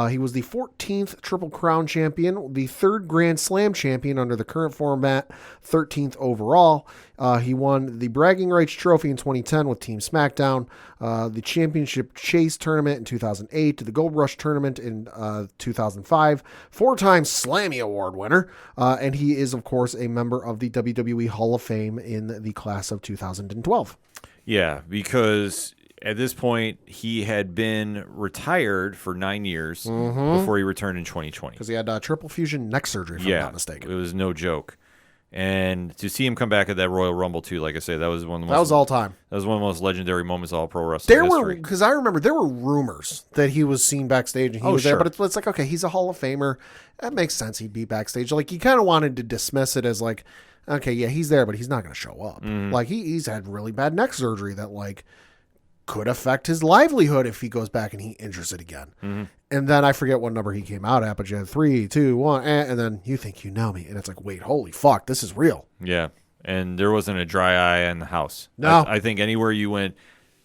He was the 14th Triple Crown Champion, the 3rd Grand Slam Champion under the current format, 13th overall. He won the Bragging Rights Trophy in 2010 with Team SmackDown, the Championship Chase Tournament in 2008, the Gold Rush Tournament in 2005, 4-time Slammy Award winner, and he is, of course, a member of the WWE Hall of Fame in the class of 2012. Yeah, because at this point, he had been retired for 9 years before he returned in 2020. Because he had triple fusion neck surgery, if I'm not mistaken. It was no joke. And to see him come back at that Royal Rumble too, like I say, that was one of the most. That was all time. That was one of the most legendary moments of all pro wrestling history. Because I remember there were rumors that he was seen backstage and he was there, but it's like, okay, he's a Hall of Famer. That makes sense. He'd be backstage. Like, you kind of wanted to dismiss it as like, okay, yeah, he's there, but he's not going to show up. Like, he's had really bad neck surgery that like could affect his livelihood if he goes back and he injures it again. And then I forget what number he came out at, but you had 3, 2, 1, and then you think you know me, and it's like, wait, holy fuck, this is real. Yeah, and there wasn't a dry eye in the house. No, I think anywhere you went,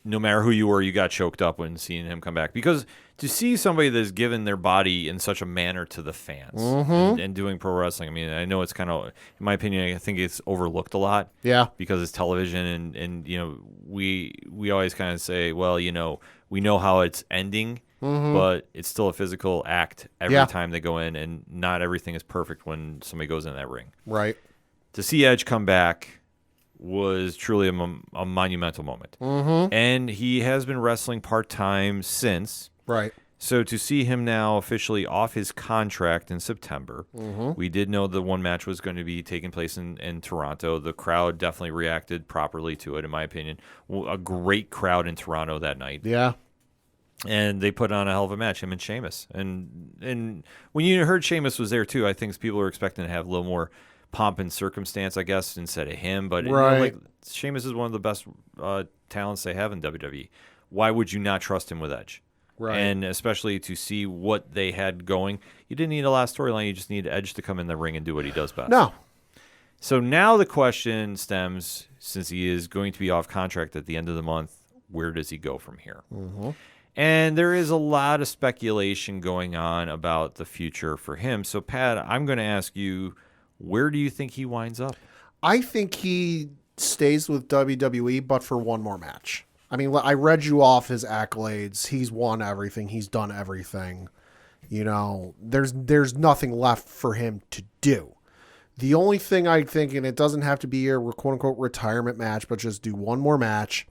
no matter who you were, you got choked up when seeing him come back. Because to see somebody that's given their body in such a manner to the fans and doing pro wrestling, I mean, I know it's kind of, in my opinion, I think it's overlooked a lot. Yeah, because it's television, and we always kind of say, well, we know how it's ending. But it's still a physical act every time they go in, and not everything is perfect when somebody goes in that ring. Right. To see Edge come back was truly a monumental moment. And he has been wrestling part-time since. Right. So to see him now officially off his contract in September, we did know the one match was going to be taking place in Toronto. The crowd definitely reacted properly to it, in my opinion. A great crowd in Toronto that night. Yeah. And they put on a hell of a match, him and Sheamus. And when you heard Sheamus was there too, I think people were expecting to have a little more pomp and circumstance, I guess, instead of him. But Sheamus is one of the best talents they have in WWE. Why would you not trust him with Edge? Right. And especially to see what they had going, you didn't need a last storyline. You just need Edge to come in the ring and do what he does best. No. So now the question stems, since he is going to be off contract at the end of the month, where does he go from here? And there is a lot of speculation going on about the future for him. So, Pat, I'm going to ask you, where do you think he winds up? I think he stays with WWE, but for one more match. I mean, I read you off his accolades. He's won everything. He's done everything. There's nothing left for him to do. The only thing I think, and it doesn't have to be a quote-unquote retirement match, but just do one more match.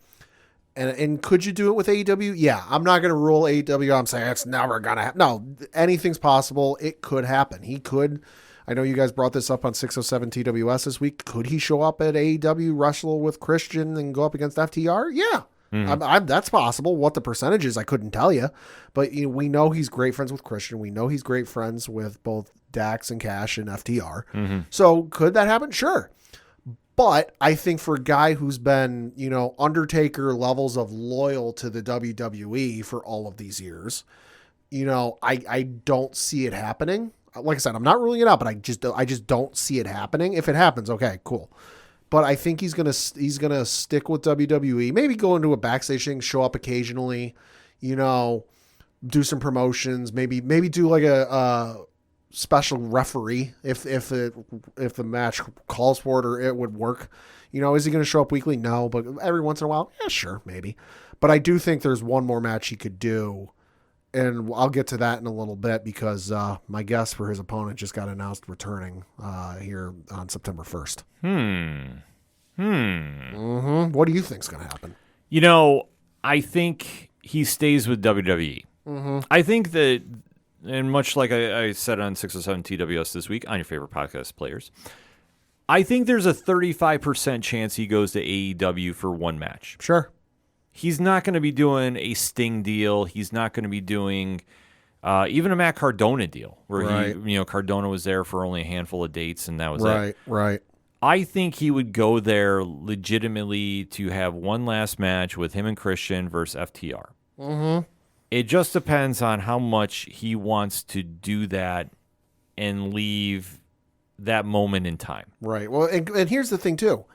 And could you do it with AEW? Yeah, I'm not going to rule AEW. I'm saying it's never going to happen. No, anything's possible. It could happen. He could I know you guys brought this up on 607 TWS this week. Could he show up at AEW, wrestle with Christian, and go up against FTR? Yeah. That's possible. What the percentage is, I couldn't tell you. But we know he's great friends with Christian. We know he's great friends with both Dax and Cash and FTR. So could that happen? Sure. But I think for a guy who's been, Undertaker levels of loyal to the WWE for all of these years, I don't see it happening. Like I said, I'm not ruling it out, but I just don't see it happening. If it happens, okay, cool. But I think he's gonna stick with WWE. Maybe go into a backstage thing, show up occasionally, do some promotions. Maybe do like a special referee if the match calls for it or it would work. Is he going to show up weekly? No, but every once in a while, yeah, sure, maybe. But I do think there's one more match he could do, and I'll get to that in a little bit because my guest for his opponent just got announced returning here on September 1st. What do you think's going to happen? I think he stays with WWE. I think that, and much like I said on 607 TWS this week on your favorite podcast players, I think there's a 35% chance he goes to AEW for one match. Sure. He's not going to be doing a Sting deal. He's not going to be doing even a Matt Cardona deal where Cardona was there for only a handful of dates and that was it. Right. I think he would go there legitimately to have one last match with him and Christian versus FTR. It just depends on how much he wants to do that and leave that moment in time. Right. Well, and here's the thing too.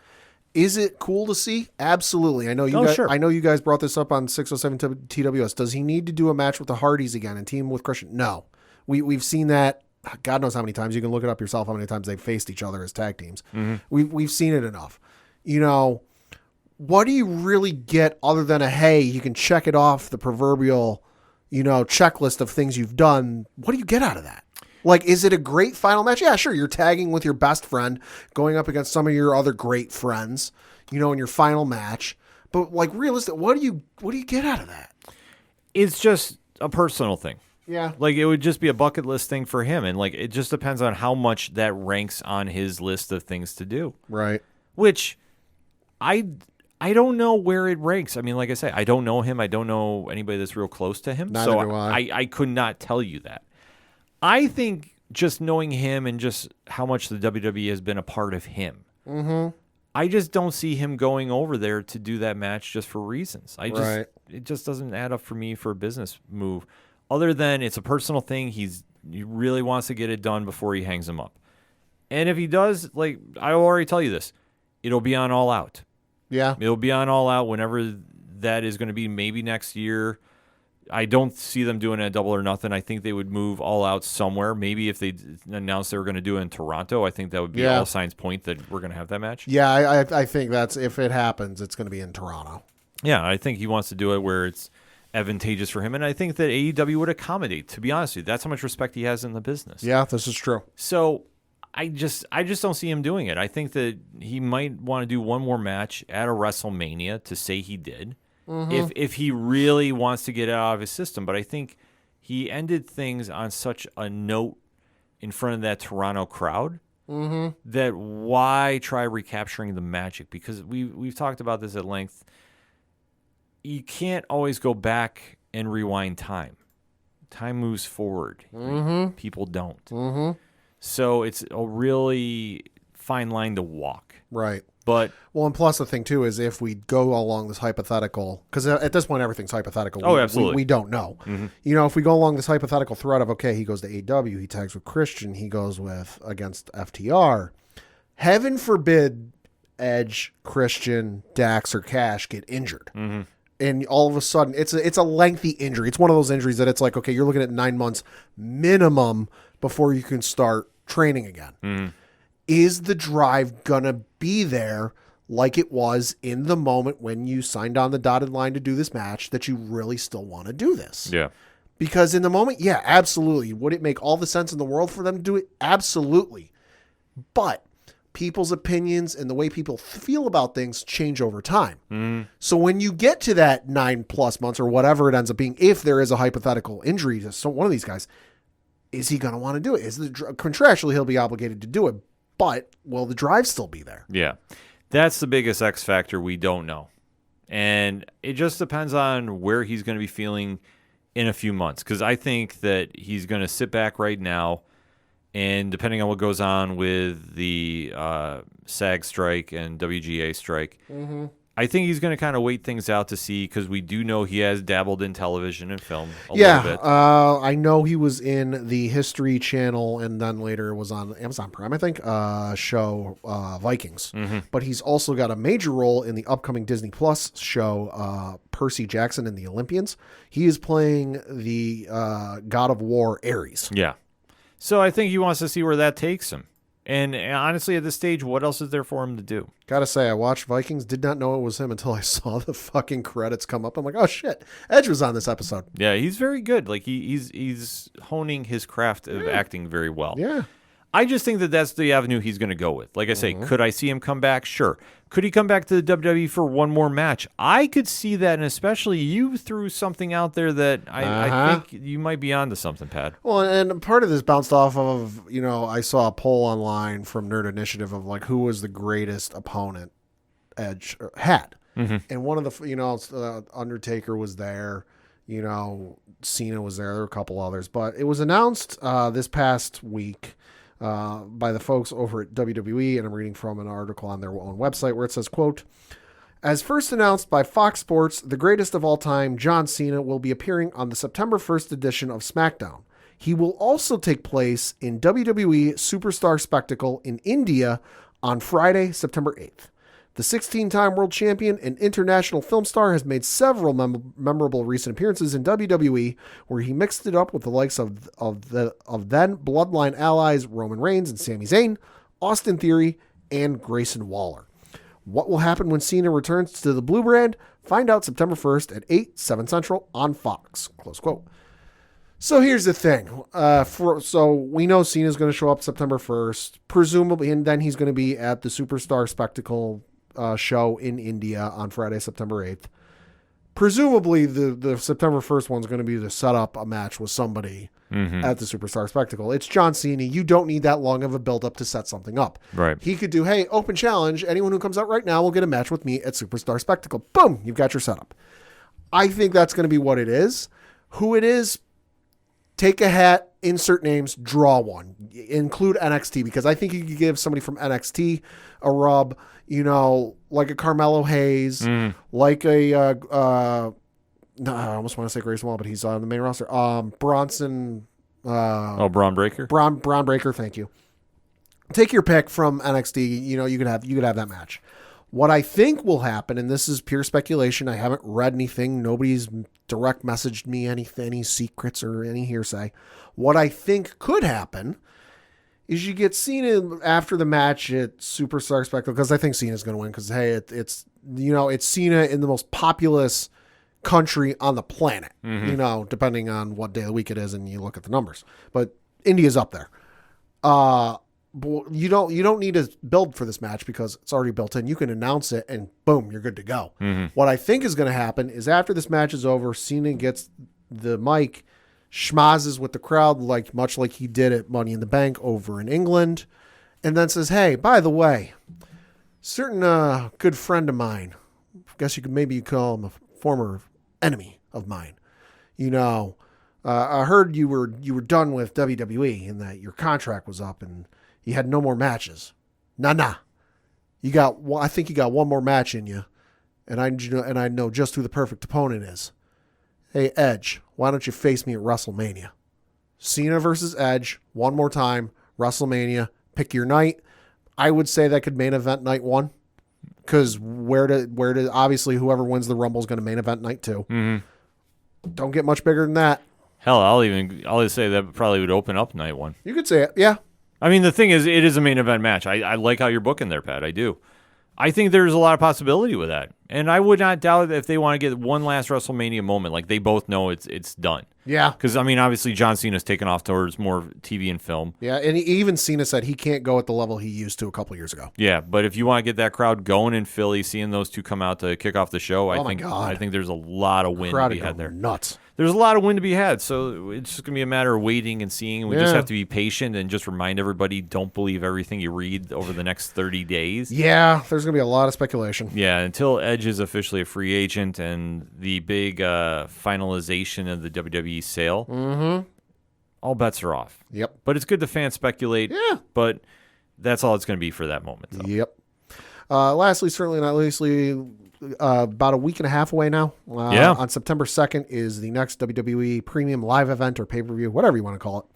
Is it cool to see? Absolutely. I know you guys, sure. I know you guys brought this up on 607 TWS. Does he need to do a match with the Hardys again and team with Christian? No. We've seen that. God knows how many times. You can look it up yourself how many times they've faced each other as tag teams. We've seen it enough. What do you really get other than hey, you can check it off the proverbial, checklist of things you've done? What do you get out of that? Like, is it a great final match? Yeah, sure. You're tagging with your best friend, going up against some of your other great friends, in your final match. But like, realistic, what do you get out of that? It's just a personal thing. Yeah. Like, it would just be a bucket list thing for him. And like, it just depends on how much that ranks on his list of things to do. Right. Which I don't know where it ranks. I mean, like I say, I don't know him. I don't know anybody that's real close to him. Neither do I. I could not tell you that. I think just knowing him and just how much the WWE has been a part of him, I just don't see him going over there to do that match just for reasons. It just doesn't add up for me for a business move. Other than it's a personal thing, he really wants to get it done before he hangs him up. And if he does, like I will already tell you this, it'll be on All Out. Yeah, it'll be on All Out whenever that is going to be. Maybe next year. I don't see them doing a Double or Nothing. I think they would move All Out somewhere. Maybe if they announced they were going to do it in Toronto, I think that would be all signs point that we're going to have that match. Yeah, I think that's if it happens, it's going to be in Toronto. Yeah, I think he wants to do it where it's advantageous for him, and I think that AEW would accommodate. To be honest with you, that's how much respect he has in the business. Yeah, this is true. So I just don't see him doing it. I think that he might want to do one more match at a WrestleMania to say he did. If he really wants to get it out of his system. But I think he ended things on such a note in front of that Toronto crowd that why try recapturing the magic? Because we've talked about this at length. You can't always go back and rewind time. Time moves forward. People don't. So it's a really fine line to walk. Right. But and plus the thing too is if we go along this hypothetical, because at this point everything's hypothetical. Absolutely. We don't know. If we go along this hypothetical thread of he goes to AEW, he tags with Christian, he goes against FTR. Heaven forbid Edge, Christian, Dax, or Cash get injured. And all of a sudden it's a lengthy injury. It's one of those injuries that it's like, okay, you're looking at 9 months minimum before you can start training again. Is the drive going to be there like it was in the moment when you signed on the dotted line to do this match that you really still want to do this? Yeah. Because in the moment, yeah, absolutely. Would it make all the sense in the world for them to do it? Absolutely. But people's opinions and the way people feel about things change over time. So when you get to that 9+ months or whatever it ends up being, if there is a hypothetical injury to one of these guys, is he going to want to do it? Contractually, he'll be obligated to do it, but will the drive still be there? Yeah. That's the biggest X factor we don't know. And it just depends on where he's going to be feeling in a few months. Because I think that he's going to sit back right now, and depending on what goes on with the SAG strike and WGA strike, I think he's going to kind of wait things out to see, because we do know he has dabbled in television and film a little bit. I know he was in the History Channel and then later was on Amazon Prime, I think, show Vikings. But he's also got a major role in the upcoming Disney Plus show Percy Jackson and the Olympians. He is playing the God of War Ares. Yeah. So I think he wants to see where that takes him. And honestly, at this stage, what else is there for him to do? Gotta say, I watched Vikings, did not know it was him until I saw the fucking credits come up. I'm like, oh shit, Edge was on this episode. Yeah, he's very good. Like he's honing his craft of acting very well. Yeah. I just think that that's the avenue he's going to go with. Like I say, could I see him come back? Sure. Could he come back to the WWE for one more match? I could see that, and especially you threw something out there that I think you might be onto something, Pat. Well, and part of this bounced off of, I saw a poll online from Nerd Initiative of like who was the greatest opponent Edge had. And one of the, Undertaker was there, Cena was there, there were a couple others, but it was announced this past week by the folks over at WWE, and I'm reading from an article on their own website where it says, quote, as first announced by Fox Sports, the greatest of all time, John Cena, will be appearing on the September 1st edition of SmackDown. He will also take place in WWE Superstar Spectacle in India on Friday, September 8th. The 16-time world champion and international film star has made several memorable recent appearances in WWE, where he mixed it up with the likes of then Bloodline allies Roman Reigns and Sami Zayn, Austin Theory, and Grayson Waller. What will happen when Cena returns to the Blue Brand? Find out September 1st at 8, 7 Central on Fox. Close quote. So here's the thing. So we know Cena's going to show up September 1st, presumably, and then he's going to be at the Superstar Spectacle show in India on Friday, September 8th. Presumably, the September 1st one's going to be to set up a match with somebody at the Superstar Spectacle. It's John Cena. You don't need that long of a build-up to set something up. Right. He could do, hey, open challenge. Anyone who comes out right now will get a match with me at Superstar Spectacle. Boom, you've got your setup. I think that's going to be what it is. Who it is, take a hat, insert names, draw one. Include NXT, because I think you could give somebody from NXT a rub, like a Carmelo Hayes, like a, I almost want to say Grayson Waller, but he's on the main roster. Bronson. Braun Breaker? Braun Breaker, thank you. Take your pick from NXT, you could have that match. What I think will happen, and this is pure speculation, I haven't read anything, nobody's direct messaged me any secrets or any hearsay. What I think could happen is you get Cena after the match at Superstar Spectacle, because I think Cena's going to win, because, hey, it's Cena in the most populous country on the planet, depending on what day of the week it is and you look at the numbers. But India's up there. But you don't need to build for this match because it's already built in. You can announce it and boom, you're good to go. What I think is going to happen is after this match is over, Cena gets the mic, schmazzes with the crowd much like he did at Money in the Bank over in England, and then says, hey, by the way, certain good friend of mine, I guess you call him a former enemy of mine, I heard you were done with WWE and that your contract was up and you had no more matches. Nah. I think you got one more match in you, and I know just who the perfect opponent is. Hey, Edge, why don't you face me at WrestleMania? Cena versus Edge, one more time, WrestleMania. Pick your night. I would say that could main event night one, because obviously whoever wins the Rumble is going to main event night two. Don't get much bigger than that. Hell, I'll just say that probably would open up night one. You could say it, yeah. I mean, the thing is, it is a main event match. I like how you're booking there, Pat. I do. I think there's a lot of possibility with that. And I would not doubt if they want to get one last WrestleMania moment, like they both know it's done. Yeah. Because, I mean, obviously John Cena's taken off towards more TV and film. Yeah, and even Cena said he can't go at the level he used to a couple years ago. Yeah, but if you want to get that crowd going in Philly, seeing those two come out to kick off the show, I think there's a lot of win to be had there. Nuts. there's a lot of win to be had. So it's just going to be a matter of waiting and seeing. We just Yeah. have to be patient and just remind everybody, don't believe everything you read over the next 30 days. Yeah, there's going to be a lot of speculation. Yeah, until Edge is officially a free agent and the big finalization of the WWE sale, all bets are off. Yep. But it's good to fan speculate. Yeah. But that's all it's going to be for that moment, though. Yep. Lastly, certainly not leastly, about a week and a half away now. On September 2nd is the next WWE Premium Live event or pay-per-view, whatever you want to call it.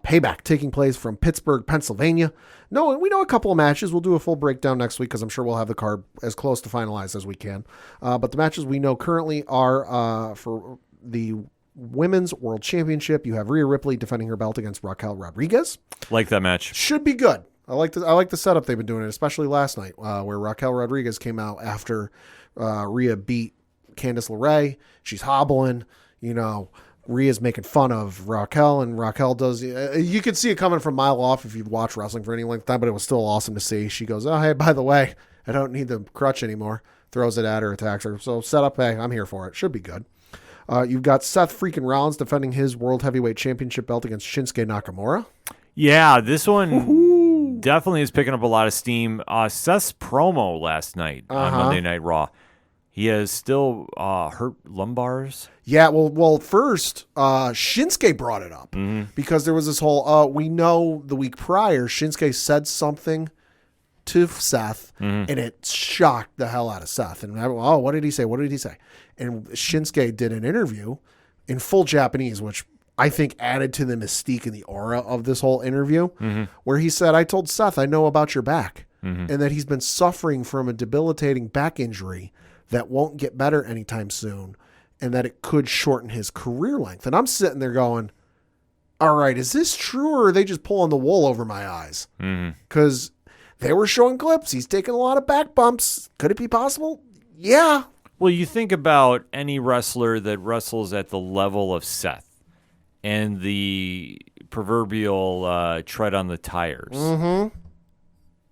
Payback, taking place from Pittsburgh, Pennsylvania. We know a couple of matches. We'll do a full breakdown next week because I'm sure we'll have the card as close to finalized as we can. But the matches we know currently are for the Women's World Championship. You have Rhea Ripley defending her belt against Raquel Rodriguez. Like that match. Should be good. I like the setup they've been doing, especially last night, where Raquel Rodriguez came out after Rhea beat Candice LeRae. She's hobbling, Rhea's making fun of Raquel, and Raquel does. You could see it coming from a mile off if you've watched wrestling for any length of time, but it was still awesome to see. She goes, "Oh, hey, by the way, I don't need the crutch anymore." Throws it at her, attacks her. So setup, hey, I'm here for it. Should be good. You've got Seth freaking Rollins defending his World Heavyweight Championship belt against Shinsuke Nakamura. Yeah, this one definitely is picking up a lot of steam. Seth's promo last night on Monday Night Raw. He has still hurt lumbars. Yeah, well, first, Shinsuke brought it up because there was this whole, we know the week prior, Shinsuke said something to Seth, and it shocked the hell out of Seth. And what did he say? What did he say? And Shinsuke did an interview in full Japanese, which I think added to the mystique and the aura of this whole interview, where he said, "I told Seth I know about your back, and that he's been suffering from a debilitating back injury that won't get better anytime soon, and that it could shorten his career length." And I'm sitting there going, all right, is this true, or are they just pulling the wool over my eyes? Because they were showing clips. He's taking a lot of back bumps. Could it be possible? Yeah. Well, you think about any wrestler that wrestles at the level of Seth and the proverbial tread on the tires.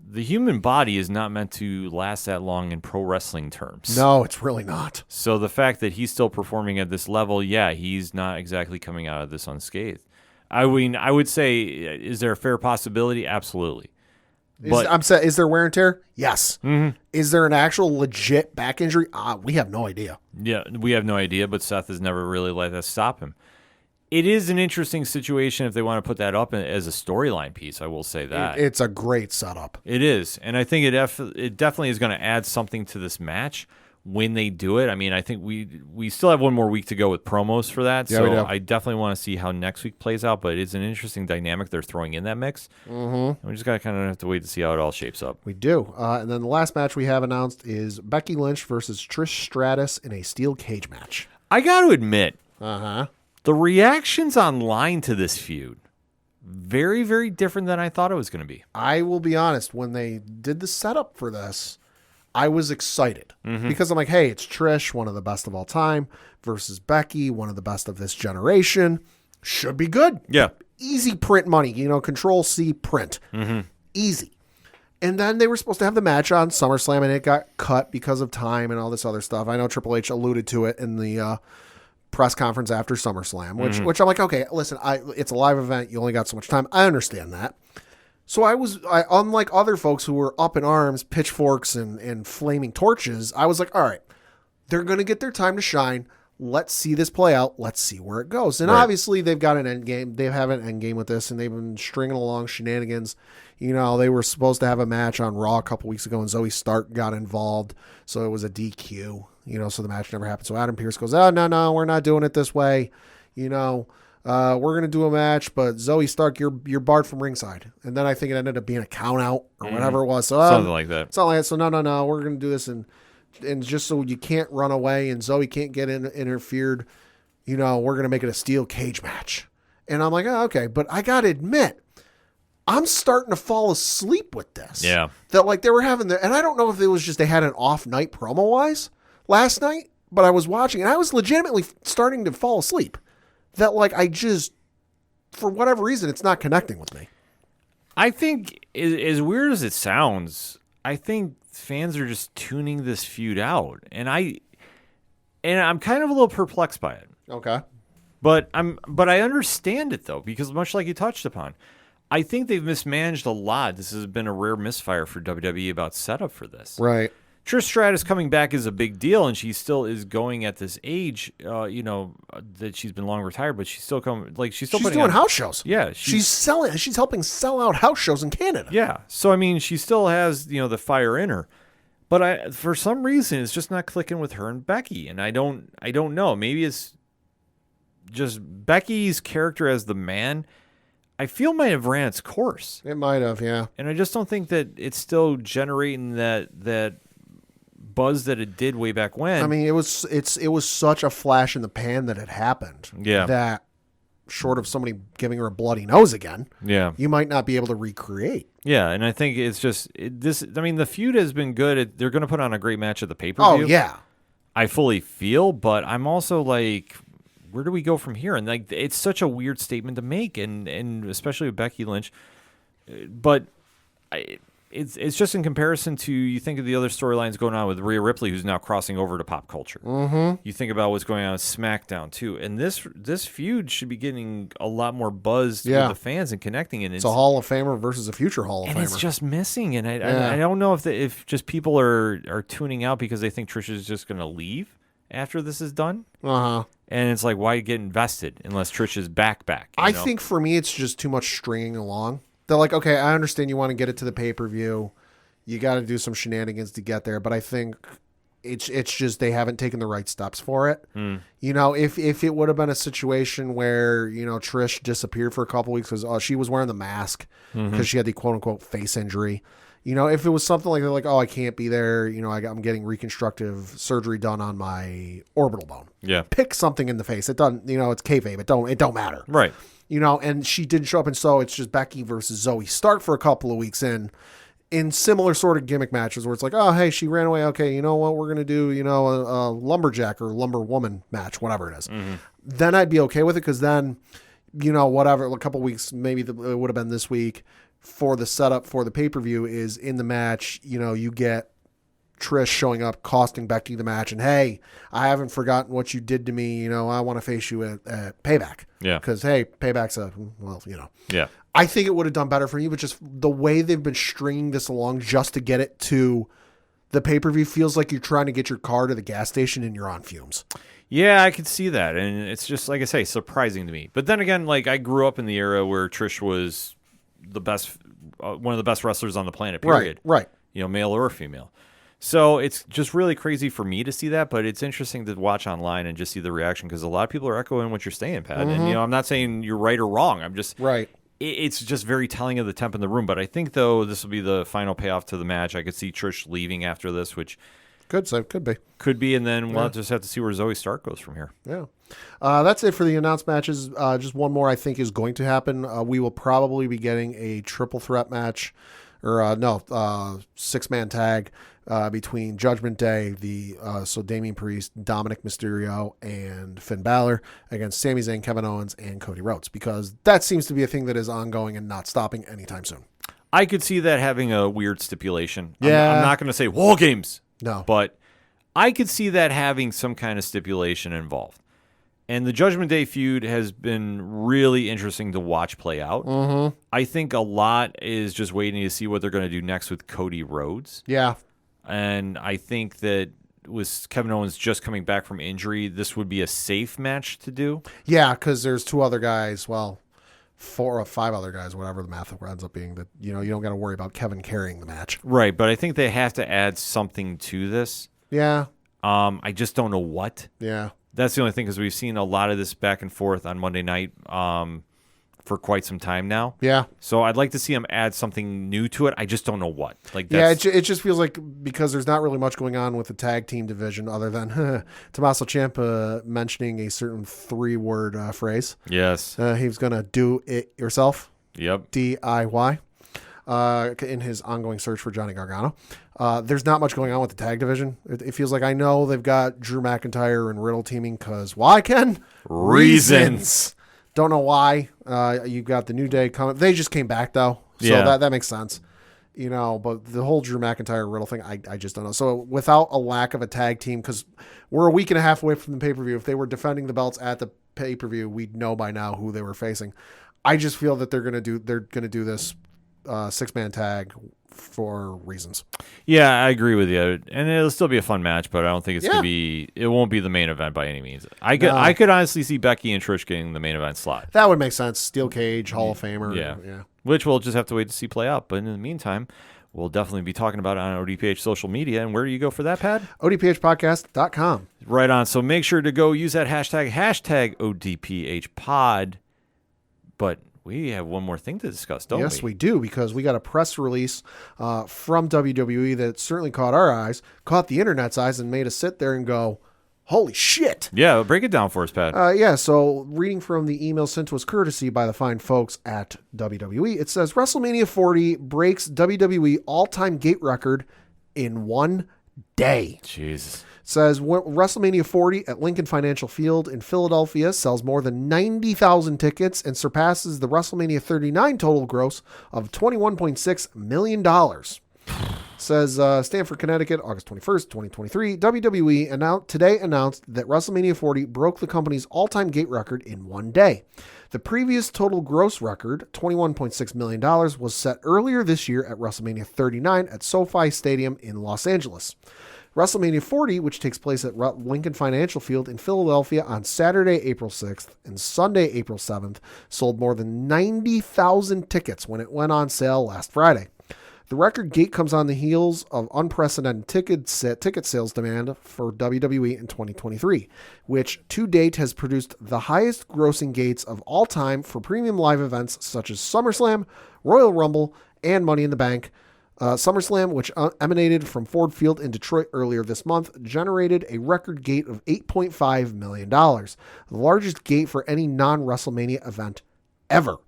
The human body is not meant to last that long in pro wrestling terms. No, it's really not. So the fact that he's still performing at this level, yeah, he's not exactly coming out of this unscathed. I mean, I would say, is there a fair possibility? Absolutely. Is there wear and tear? Yes. Is there an actual legit back injury? We have no idea. Yeah, we have no idea, but Seth has never really let that stop him. It is an interesting situation if they want to put that up as a storyline piece. I will say that. It's a great setup. It is, and I think it definitely is going to add something to this match when they do it. I mean, I think we still have one more week to go with promos for that, Yeah, we do. so I definitely want to see how next week plays out, but it's an interesting dynamic they're throwing in that mix. And we just got to kind of have to wait to see how it all shapes up. We do. And then the last match we have announced is Becky Lynch versus Trish Stratus in a steel cage match. I got to admit, Uh-huh. the reactions online to this feud, very, very different than I thought it was going to be. I will be honest, when they did the setup for this, I was excited because I'm like, hey, it's Trish, one of the best of all time, versus Becky, one of the best of this generation. Should be good. Yeah. Easy print money, Control C print. Easy. And then they were supposed to have the match on SummerSlam, and it got cut because of time and all this other stuff. I know Triple H alluded to it in the press conference after SummerSlam, which I'm like, okay, listen, it's a live event. You only got so much time. I understand that. So I unlike other folks who were up in arms, pitchforks and flaming torches, I was like, all right, they're going to get their time to shine. Let's see this play out. Let's see where it goes. And obviously they've got an end game. They have an end game with this, and they've been stringing along shenanigans. They were supposed to have a match on Raw a couple weeks ago, and Zoe Stark got involved. So it was a DQ, so the match never happened. So Adam Pearce goes, oh, no, we're not doing it this way. We're going to do a match, but Zoe Stark, you're barred from ringside. And then I think it ended up being a count out or whatever it was. So Something like that. Something like that. So no, we're going to do this. And just so you can't run away and Zoe can't get interfered, we're going to make it a steel cage match. And I'm like, oh, okay. But I got to admit, I'm starting to fall asleep with this. Yeah. That they were having and I don't know if it was just they had an off night promo wise last night, but I was watching and I was legitimately starting to fall asleep. That I just, for whatever reason, it's not connecting with me. I think, as weird as it sounds, I think fans are just tuning this feud out, and I'm kind of a little perplexed by it. Okay. But I understand it though, because much like you touched upon, I think they've mismanaged a lot. This has been a rare misfire for WWE about setup for this. Right. Trish Stratus coming back is a big deal, and she still is going at this age. That she's been long retired, but she's still coming. Like she's doing on house shows. Yeah, she's selling. She's helping sell out house shows in Canada. Yeah, so I mean, she still has the fire in her, but for some reason it's just not clicking with her and Becky, and I don't know. Maybe it's just Becky's character as the man. I feel might have ran its course. It might have, yeah. And I just don't think that it's still generating that buzz that it did way back when. I mean, it was such a flash in the pan that it happened. Yeah. That short of somebody giving her a bloody nose again, yeah, you might not be able to recreate. Yeah, and I think it's just this. I mean, the feud has been good. They're going to put on a great match at the pay-per-view. Oh yeah, I fully feel, but I'm also like, where do we go from here? And like, it's such a weird statement to make, and especially with Becky Lynch. But it's just in comparison to, you think of the other storylines going on with Rhea Ripley, who's now crossing over to pop culture. Mm-hmm. You think about what's going on with SmackDown too, and this feud should be getting a lot more buzz with the fans and connecting. And it's a Hall of Famer versus a future Hall of Famer. And it's just missing. And I don't know if just people are tuning out because they think Trish is just going to leave after this is done. Uh-huh. And it's like, why get invested unless Trish is back? I think for me, it's just too much stringing along. They're like, okay, I understand you want to get it to the pay-per-view. You got to do some shenanigans to get there. But I think it's just they haven't taken the right steps for it. If it would have been a situation where, Trish disappeared for a couple weeks because she was wearing the mask because she had the quote-unquote face injury. If it was something like, they're like, oh, I can't be there. I'm getting reconstructive surgery done on my orbital bone. Yeah. Pick something in the face. It doesn't, it's kayfabe. It don't matter. Right. And she didn't show up. And so it's just Becky versus Zoe Stark for a couple of weeks in similar sort of gimmick matches where it's like, oh, hey, she ran away. Okay, you know what? We're going to do, a lumberjack or lumber woman match, whatever it is. Mm-hmm. Then I'd be okay with it because then, whatever, a couple of weeks, maybe it would have been this week for the setup for the pay-per-view is in the match, you get Trish showing up, costing Becky the match, and hey, I haven't forgotten what you did to me. I want to face you at Payback. Yeah. Because hey, Payback's Yeah. I think it would have done better for you, but just the way they've been stringing this along just to get it to the pay-per-view feels like you're trying to get your car to the gas station and you're on fumes. Yeah, I could see that, and it's just, like I say, surprising to me. But then again, like, I grew up in the era where Trish was the best, one of the best wrestlers on the planet. Period. Right. Male or female. So it's just really crazy for me to see that, but it's interesting to watch online and just see the reaction because a lot of people are echoing what you're saying, Pat. Mm-hmm. And I'm not saying you're right or wrong. I'm just right. It's just very telling of the temp in the room. But I think though this will be the final payoff to the match. I could see Trish leaving after this, which could be, and then we'll just have to see where Zoe Stark goes from here. Yeah. That's it for the announced matches. Just one more I think is going to happen. We will probably be getting a triple threat match, or 6-man tag between Judgment Day, so Damian Priest, Dominic Mysterio, and Finn Balor against Sami Zayn, Kevin Owens, and Cody Rhodes, because that seems to be a thing that is ongoing and not stopping anytime soon. I could see that having a weird stipulation. Yeah. I'm not going to say War Games. No. But I could see that having some kind of stipulation involved. And the Judgment Day feud has been really interesting to watch play out. Mm-hmm. I think a lot is just waiting to see what they're going to do next with Cody Rhodes. Yeah. And I think that with Kevin Owens just coming back from injury, this would be a safe match to do. Yeah, because there's 2 other guys, 4 or 5 other guys, whatever the math ends up being, that you don't got to worry about Kevin carrying the match. Right, but I think they have to add something to this. Yeah. I just don't know what. Yeah. That's the only thing, because we've seen a lot of this back and forth on Monday night for quite some time now. Yeah. So I'd like to see them add something new to it. I just don't know what. It just feels like, because there's not really much going on with the tag team division other than Tommaso Ciampa mentioning a certain 3-word phrase. Yes. He was going to do it yourself. Yep. DIY. In his ongoing search for Johnny Gargano. There's not much going on with the tag division. It feels like, I know they've got Drew McIntyre and Riddle teaming because why, Ken? Reasons. Don't know why. You've got the New Day coming. They just came back, though. So yeah. that makes sense. but the whole Drew McIntyre Riddle thing, I just don't know. So without a lack of a tag team, because we're a week and a half away from the pay-per-view, if they were defending the belts at the pay-per-view, we'd know by now who they were facing. I just feel that they're gonna do this 6-man tag for reasons. Yeah, I agree with you, and it'll still be a fun match, but I don't think it's gonna be. It won't be the main event by any means. I could honestly see Becky and Trish getting the main event slot. That would make sense. Steel cage, Hall of Famer. Yeah. Which we'll just have to wait to see play out. But in the meantime, we'll definitely be talking about it on ODPH social media. And where do you go for that, Pad? ODPHpodcast.com. Right on. So make sure to go use that hashtag ODPHpod. But we have one more thing to discuss, don't we? Yes, we do, because we got a press release from WWE that certainly caught our eyes, caught the internet's eyes, and made us sit there and go, holy shit. Yeah, break it down for us, Pat. So reading from the email sent to us courtesy by the fine folks at WWE, it says WrestleMania 40 breaks WWE all-time gate record in one day. Jesus. Says WrestleMania 40 at Lincoln Financial Field in Philadelphia sells more than 90,000 tickets and surpasses the WrestleMania 39 total gross of $21.6 million. Says Stamford, Connecticut, August 21st, 2023. WWE today announced that WrestleMania 40 broke the company's all-time gate record in one day. The previous total gross record, $21.6 million, was set earlier this year at WrestleMania 39 at SoFi Stadium in Los Angeles. WrestleMania 40, which takes place at Lincoln Financial Field in Philadelphia on Saturday, April 6th and Sunday, April 7th, sold more than 90,000 tickets when it went on sale last Friday. The record gate comes on the heels of unprecedented ticket sales demand for WWE in 2023, which to date has produced the highest grossing gates of all time for premium live events such as SummerSlam, Royal Rumble, and Money in the Bank. SummerSlam, which emanated from Ford Field in Detroit earlier this month, generated a record gate of $8.5 million, the largest gate for any non-WrestleMania event ever.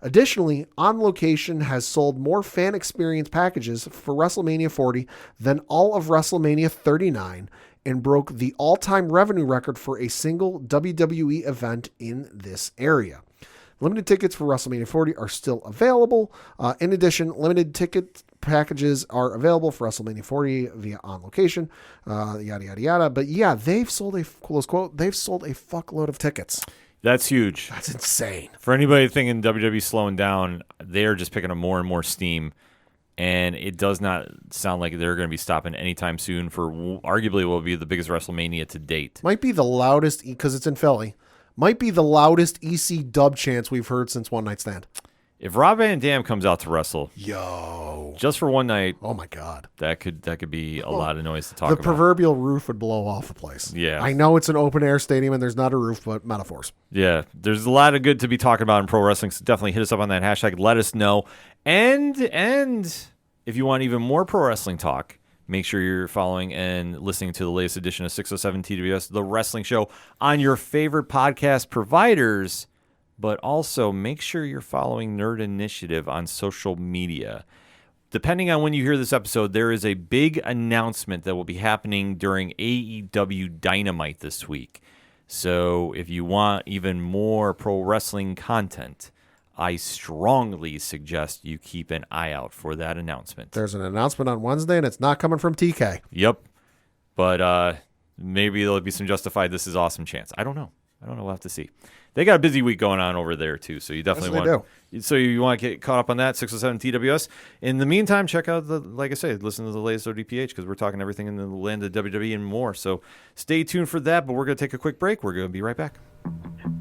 Additionally, On Location has sold more fan experience packages for WrestleMania 40 than all of WrestleMania 39 and broke the all-time revenue record for a single WWE event in this area. Limited tickets for WrestleMania 40 are still available. In addition, limited ticket packages are available for WrestleMania 40 via On Location, yada, yada, yada. But yeah, they've sold close quote, they've sold a fuckload of tickets. That's huge. That's insane. For anybody thinking WWE slowing down, they're just picking up more and more steam, and it does not sound like they're going to be stopping anytime soon for arguably what will be the biggest WrestleMania to date. Might be the loudest, because it's in Philly, might be the loudest EC dub chants we've heard since One Night Stand. If Rob Van Dam comes out to wrestle, just for one night, oh my god, that could be a lot of noise to talk about. The proverbial roof would blow off the place. Yeah, I know it's an open air stadium and there's not a roof, but metaphors. Yeah, there's a lot of good to be talking about in pro wrestling. So definitely hit us up on that hashtag. Let us know, and if you want even more pro wrestling talk, make sure you're following and listening to the latest edition of 607 TWS, the wrestling show, on your favorite podcast providers. But also make sure you're following Nerd Initiative on social media. Depending on when you hear this episode, there is a big announcement that will be happening during AEW Dynamite this week. So if you want even more pro wrestling content, I strongly suggest you keep an eye out for that announcement. There's an announcement on Wednesday, and it's not coming from TK. Yep. But maybe there'll be some justified this is awesome chance. I don't know. We'll have to see. They got a busy week going on over there, too, so you definitely So you want to get caught up on that, 607 TWS. In the meantime, check out, like I said, listen to the latest ODPH, because we're talking everything in the land of WWE and more. So stay tuned for that, but we're going to take a quick break. We're going to be right back.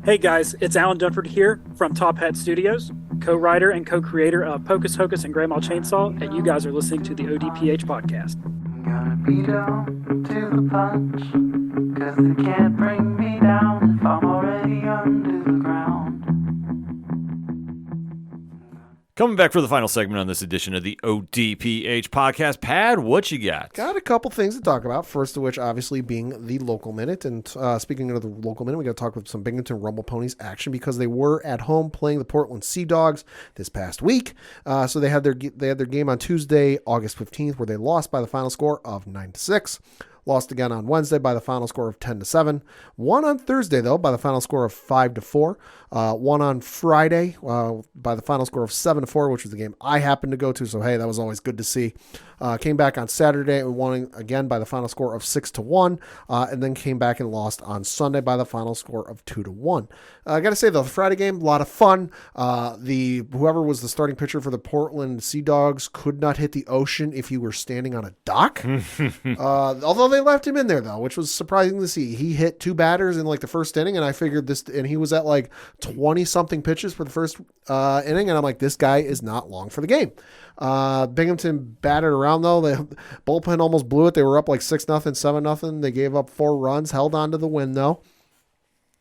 Hey, guys, it's Alan Dunford here from Top Hat Studios, co-writer and co-creator of Pocus Hocus and Grandma Chainsaw, and you guys are listening to the ODPH podcast. Gotta be down to the punch, 'cause they can't bring me down if I'm already under the ground. Coming back for the final segment on this edition of the ODPH podcast. Pad, what you got? Got a couple things to talk about. First of which, obviously, being the local minute. And speaking of the local minute, we got to talk about some Binghamton Rumble Ponies action, because they were at home playing the Portland Sea Dogs this past week. So they had their game on Tuesday, August 15th, where they lost by the final score of 9-6. lost again on Wednesday by the final score of 10-7. Won on Thursday, though, by the final score of 5-4. Won on Friday by the final score of 7-4, which was the game I happened to go to. So, hey, that was always good to see. Came back on Saturday and won again by the final score of 6-1, and then came back and lost on Sunday by the final score of 2-1. I got to say, the Friday game, a lot of fun. Whoever was the starting pitcher for the Portland Sea Dogs could not hit the ocean if he were standing on a dock. Although they left him in there, though, which was surprising to see. He hit 2 batters in like the first inning, and I figured this, and he was at like 20 something pitches for the first inning, and I'm like, this guy is not long for the game. Binghamton batted around, though. The bullpen almost blew it. They were up like 6-0, 7-0. They gave up 4 runs, held on to the win, though.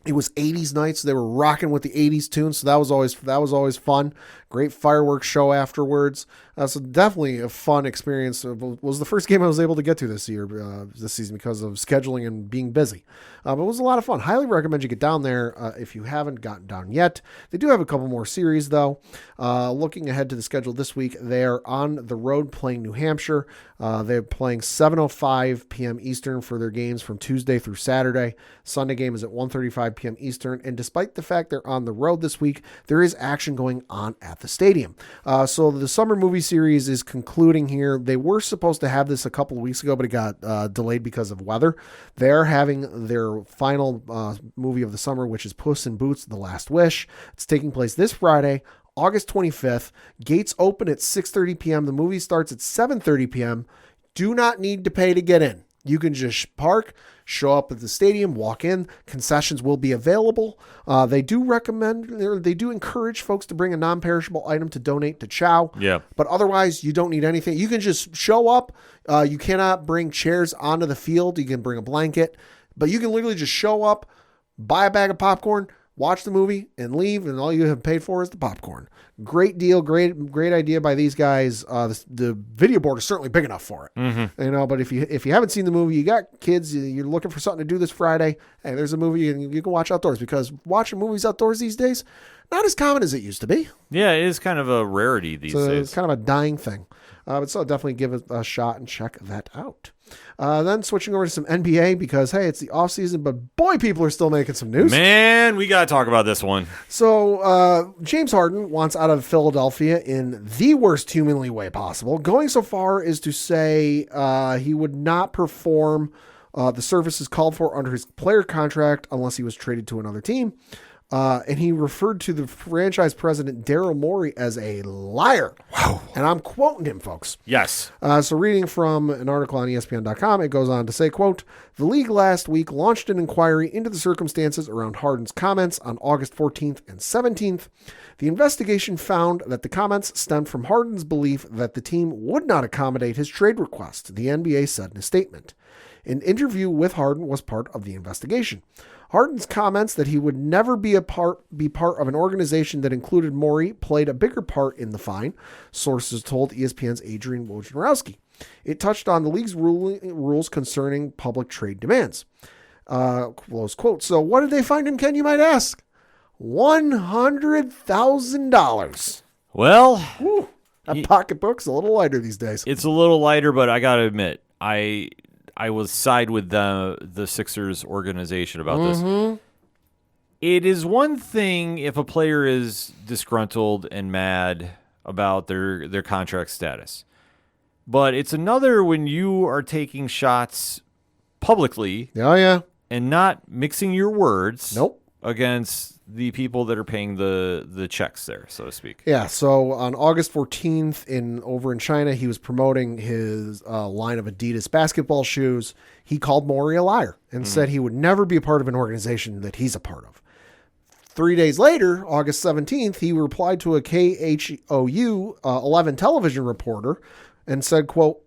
It was 80s night, so they were rocking with the 80s tune, so that was always fun. Great fireworks show afterwards. So definitely a fun experience. It was the first game I was able to get to this season because of scheduling and being busy. But it was a lot of fun. Highly recommend you get down there if you haven't gotten down yet. They do have a couple more series, though. Looking ahead to the schedule this week, they're on the road playing New Hampshire. They're playing 7:05 p.m. Eastern for their games from Tuesday through Saturday. Sunday game is at 1:35 p.m. Eastern. And despite the fact they're on the road this week, there is action going on at the stadium. So the summer movie series is concluding here. They were supposed to have this a couple of weeks ago, but it got delayed because of weather. They're having their final movie of the summer, which is Puss in Boots: The Last Wish. It's taking place this Friday, August 25th. Gates open at 6:30 p.m. The movie starts at 7:30 p.m. Do not need to pay to get in. You can just park, show up at the stadium, walk in. Concessions will be available. They do encourage folks to bring a non-perishable item to donate to Chow. Yeah. But otherwise, you don't need anything. You can just show up. You cannot bring chairs onto the field. You can bring a blanket. But you can literally just show up, buy a bag of popcorn, watch the movie, and leave, and all you have paid for is the popcorn. Great deal, great idea by these guys. The video board is certainly big enough for it. Mm-hmm. But if you haven't seen the movie, you got kids, you're looking for something to do this Friday, hey, there's a movie and you can watch outdoors, because watching movies outdoors these days, not as common as it used to be. Yeah, it is kind of a rarity these days. It's kind of a dying thing. But so definitely give it a shot and check that out. Then switching over to some NBA, because, hey, it's the offseason, but boy, people are still making some news. Man, we got to talk about this one. So James Harden wants out of Philadelphia in the worst humanly way possible, going so far as to say he would not perform the services called for under his player contract unless he was traded to another team. And he referred to the franchise president, Daryl Morey, as a liar. Wow. And I'm quoting him, folks. Yes. So reading from an article on ESPN.com, it goes on to say, quote, "The league last week launched an inquiry into the circumstances around Harden's comments on August 14th and 17th. The investigation found that the comments stemmed from Harden's belief that the team would not accommodate his trade request," the NBA said in a statement. An interview with Harden was part of the investigation. Harden's comments that he would never be part of an organization that included Morey played a bigger part in the fine, sources told ESPN's Adrian Wojnarowski. It touched on the league's rules concerning public trade demands. Close quote. So what did they find him, Ken, you might ask? $100,000. Well, Whew, that pocketbook's a little lighter these days. it's a little lighter, but I got to admit, I will side with the Sixers organization about this. It is one thing if a player is disgruntled and mad about their contract status, but it's another when you are taking shots publicly Oh, yeah. and not mixing your words Nope. against the people that are paying the checks there, so to speak. Yeah, so on August 14th over in China, he was promoting his line of Adidas basketball shoes. He called Morey a liar and said he would never be a part of an organization that he's a part of. 3 days later, August 17th, he replied to a KHOU 11 television reporter and said, quote,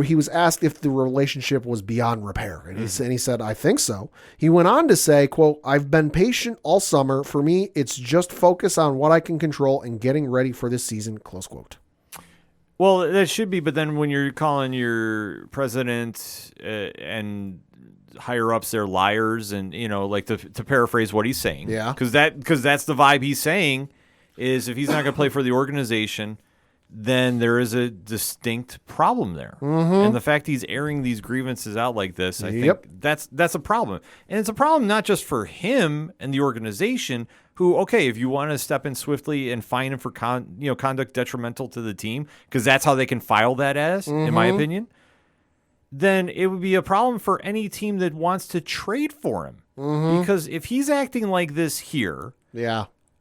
he was asked if the relationship was beyond repair. And he said, "I think so." He went on to say, quote, "I've been patient all summer. For me, it's just focus on what I can control and getting ready for this season," close quote. Well, that should be, but then when you're calling your president and higher ups they're liars, and like to paraphrase what he's saying, Yeah, because that's the vibe he's saying is if he's not going to play for the organization, then there is a distinct problem there. And the fact he's airing these grievances out like this, I think that's a problem. And it's a problem not just for him and the organization, who, okay, if you want to step in swiftly and fine him for conduct detrimental to the team, because that's how they can file that as, in my opinion, then it would be a problem for any team that wants to trade for him. Because if he's acting like this here,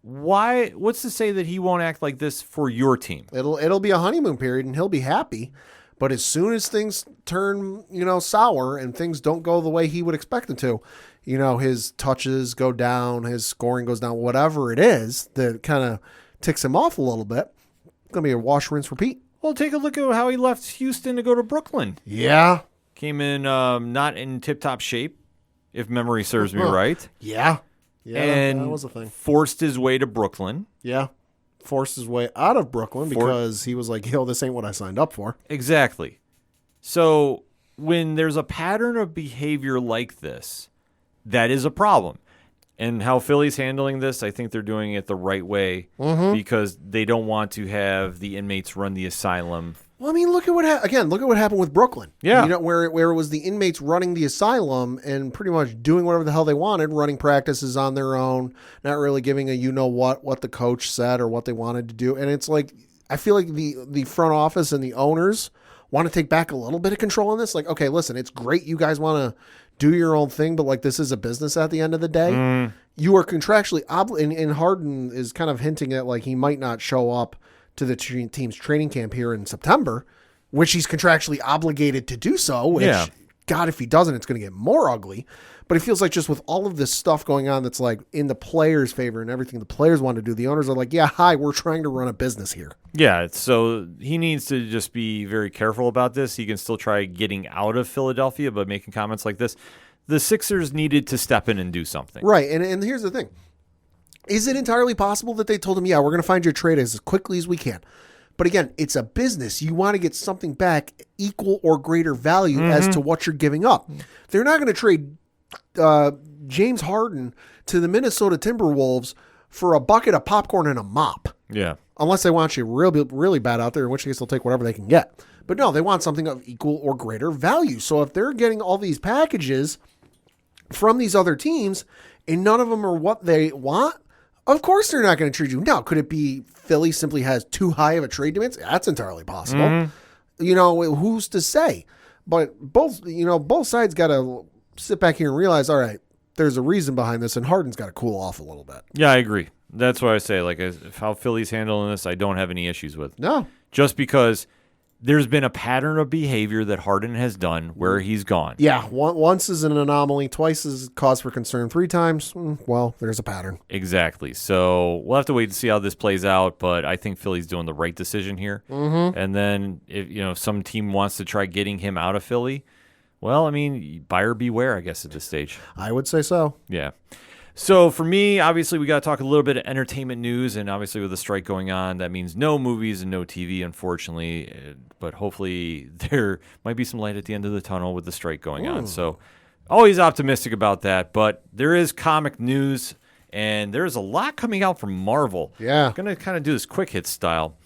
what's to say that he won't act like this for your team? It'll be a honeymoon period and he'll be happy. But as soon as things turn, sour and things don't go the way he would expect them to, his touches go down, his scoring goes down, whatever it is that kind of ticks him off a little bit, it's going to be a wash, rinse, repeat. Well, take a look at how he left Houston to go to Brooklyn. Yeah. Came in not in tip-top shape, if memory serves me right. Yeah, and that was a thing. Forced his way to Brooklyn. Yeah. Forced his way out of Brooklyn because he was like, yo, this ain't what I signed up for. Exactly. So when there's a pattern of behavior like this, that is a problem. And how Philly's handling this, I think they're doing it the right way because they don't want to have the inmates run the asylum. Well, I mean, look at what happened with Brooklyn. Yeah. Where it was the inmates running the asylum and pretty much doing whatever the hell they wanted, running practices on their own, not really giving a what the coach said or what they wanted to do. And it's like, I feel like the front office and the owners want to take back a little bit of control on this. Like, okay, listen, it's great you guys want to do your own thing, but like this is a business at the end of the day. You are contractually obligated, and Harden is kind of hinting at like he might not show up to the team's training camp here in September, which he's contractually obligated to do so, which, God, if he doesn't, it's going to get more ugly. But it feels like just with all of this stuff going on that's like in the players' favor and everything the players want to do, the owners are like, yeah, hi, we're trying to run a business here. Yeah, so he needs to just be very careful about this. He can still try getting out of Philadelphia, but making comments like this. The Sixers needed to step in and do something. Right, and here's the thing. Is it entirely possible that they told him, yeah, we're going to find your trade as quickly as we can? But again, it's a business. You want to get something back equal or greater value as to what you're giving up. They're not going to trade James Harden to the Minnesota Timberwolves for a bucket of popcorn and a mop. Yeah. Unless they want you really, really bad out there, in which case they'll take whatever they can get. But no, they want something of equal or greater value. So if they're getting all these packages from these other teams and none of them are what they want, of course they're not going to trade you. Now, could it be Philly simply has too high of a trade demand? That's entirely possible. Who's to say? But both sides got to sit back here and realize, all right, there's a reason behind this, and Harden's got to cool off a little bit. Yeah, I agree. That's why I say, like, how Philly's handling this, I don't have any issues with. No. Just because there's been a pattern of behavior that Harden has done where he's gone. Yeah, once is an anomaly, twice is cause for concern, 3 times, well, there's a pattern. Exactly. So we'll have to wait to see how this plays out, but I think Philly's doing the right decision here. And then if some team wants to try getting him out of Philly, well, I mean, buyer beware, I guess, at this stage. I would say so. Yeah. So for me, obviously, we got to talk a little bit of entertainment news, and obviously with the strike going on, that means no movies and no TV, unfortunately. But hopefully there might be some light at the end of the tunnel with the strike going on. So always optimistic about that. But there is comic news, and there's a lot coming out from Marvel. Yeah. I'm going to kind of do this quick hit style.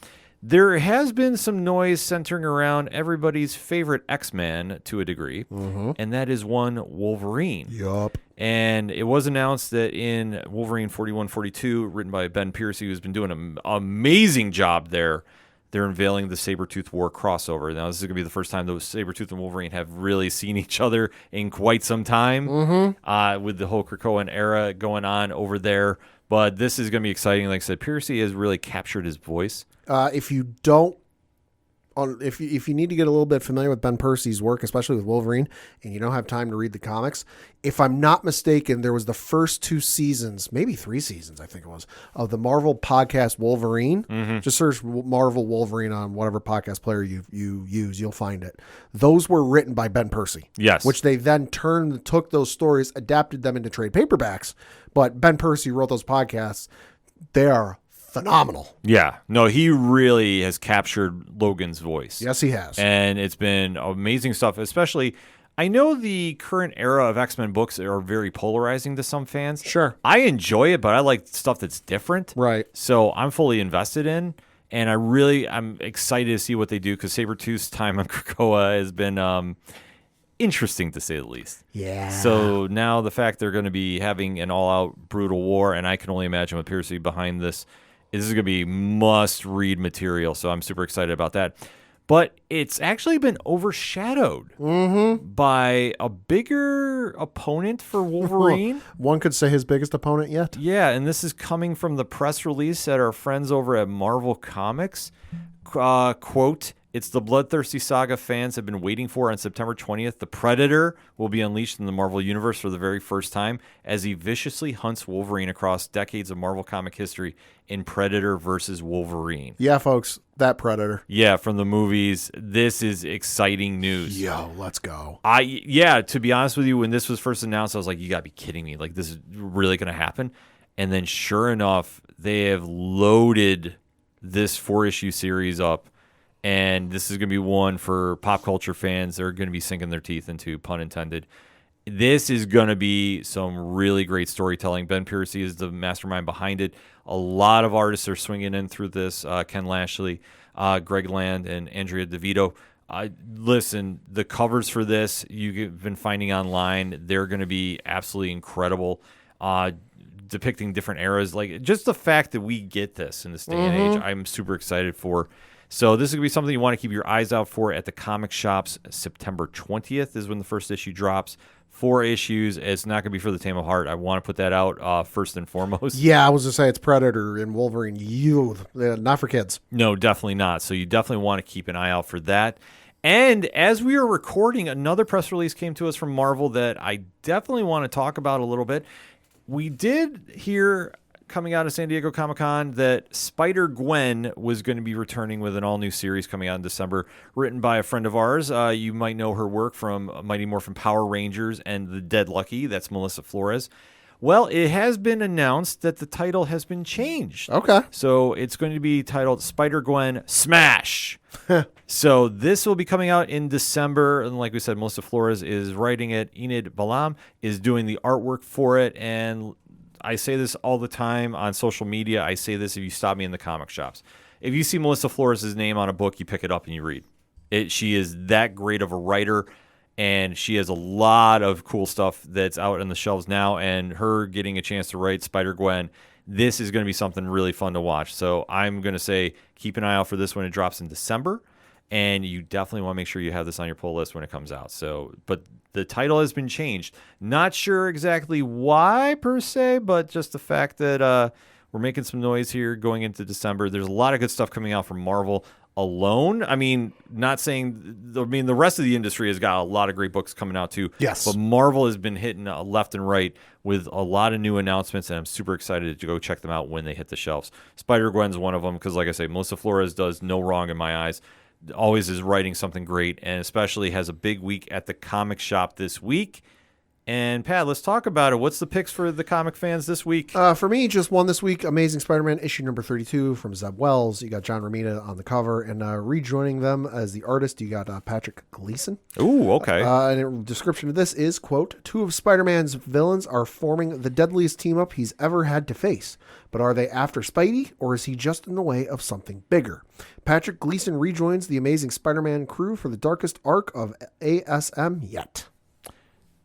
There has been some noise centering around everybody's favorite X-Man to a degree, and that is one Wolverine. Yup. And it was announced that in Wolverine 4142, written by Ben Piercy, who's been doing an amazing job there, they're unveiling the Sabretooth War crossover. Now, this is going to be the first time those Sabretooth and Wolverine have really seen each other in quite some time with the whole Krakoan era going on over there. But this is going to be exciting. Like I said, Piercy has really captured his voice. If you don't, if you need to get a little bit familiar with Ben Percy's work, especially with Wolverine, and you don't have time to read the comics, if I'm not mistaken, there was the first 2 seasons, maybe 3 seasons, I think it was, of the Marvel podcast Wolverine. Just search Marvel Wolverine on whatever podcast player you use, you'll find it. Those were written by Ben Percy. Yes. Which they then took those stories, adapted them into trade paperbacks. But Ben Percy wrote those podcasts. They are phenomenal. Yeah. No, he really has captured Logan's voice. Yes, he has. And it's been amazing stuff, especially, I know the current era of X-Men books are very polarizing to some fans. Sure. I enjoy it, but I like stuff that's different. Right. So I'm fully invested in. And I'm excited to see what they do because Sabretooth's time on Krakoa has been interesting to say the least. Yeah. So now the fact they're going to be having an all-out brutal war, and I can only imagine with Piercy behind this is going to be must-read material. So I'm super excited about that. But it's actually been overshadowed by a bigger opponent for Wolverine. One could say his biggest opponent yet. Yeah, and this is coming from the press release that our friends over at Marvel Comics. Quote, "It's the bloodthirsty saga fans have been waiting for on September 20th. The Predator will be unleashed in the Marvel Universe for the very first time as he viciously hunts Wolverine across decades of Marvel comic history in Predator versus Wolverine." Yeah, folks, that Predator. Yeah, from the movies. This is exciting news. Yo, let's go. To be honest with you, when this was first announced, I was like, you got to be kidding me. Like, this is really going to happen? And then sure enough, they have loaded this 4-issue series up. And this is going to be one for pop culture fans. They're going to be sinking their teeth into, pun intended. This is going to be some really great storytelling. Ben Piercy is the mastermind behind it. A lot of artists are swinging in through this. Ken Lashley, Greg Land, and Andrea DeVito. Listen, the covers for this you've been finding online, they're going to be absolutely incredible. Depicting different eras. Like, just the fact that we get this in this day and age, I'm super excited for. So this is going to be something you want to keep your eyes out for at the comic shops. September 20th is when the first issue drops. 4 issues. It's not going to be for the tame of heart. I want to put that out first and foremost. Yeah, I was going to say it's Predator and Wolverine. Not for kids. No, definitely not. So you definitely want to keep an eye out for that. And as we are recording, another press release came to us from Marvel that I definitely want to talk about a little bit. We did hear coming out of San Diego Comic-Con that Spider-Gwen was going to be returning with an all-new series coming out in December, written by a friend of ours. You might know her work from Mighty Morphin Power Rangers and The Dead Lucky. That's Melissa Flores. Well, it has been announced that the title has been changed. Okay. So it's going to be titled Spider-Gwen Smash. So this will be coming out in December. And like we said, Melissa Flores is writing it. Enid Balam is doing the artwork for it. And I say this all the time on social media. I say this if you stop me in the comic shops. If you see Melissa Flores' name on a book, you pick it up and you read it. She is that great of a writer, and she has a lot of cool stuff that's out on the shelves now. And her getting a chance to write Spider-Gwen, this is going to be something really fun to watch. So I'm going to say keep an eye out for this when it drops in December. And you definitely want to make sure you have this on your pull list when it comes out. So, but the title has been changed. Not sure exactly why per se, but just the fact that we're making some noise here going into December. There's a lot of good stuff coming out from Marvel alone. I mean, not saying, the rest of the industry has got a lot of great books coming out too. Yes. But Marvel has been hitting left and right with a lot of new announcements, and I'm super excited to go check them out when they hit the shelves. Spider-Gwen's one of them because, like I say, Melissa Flores does no wrong in my eyes. Always is writing something great, and especially has a big week at the comic shop this week. And Pat, let's talk about it. What's the picks for the comic fans this week? For me, just one this week. Amazing Spider-Man issue number 32 from Zeb Wells. You got John Romita on the cover, and rejoining them as the artist, you got Patrick Gleason. Ooh, okay. And a description of this is, quote, 2 of Spider-Man's villains are forming the deadliest team-up he's ever had to face. But are they after Spidey, or is he just in the way of something bigger? Patrick Gleason rejoins the Amazing Spider-Man crew for the darkest arc of ASM yet.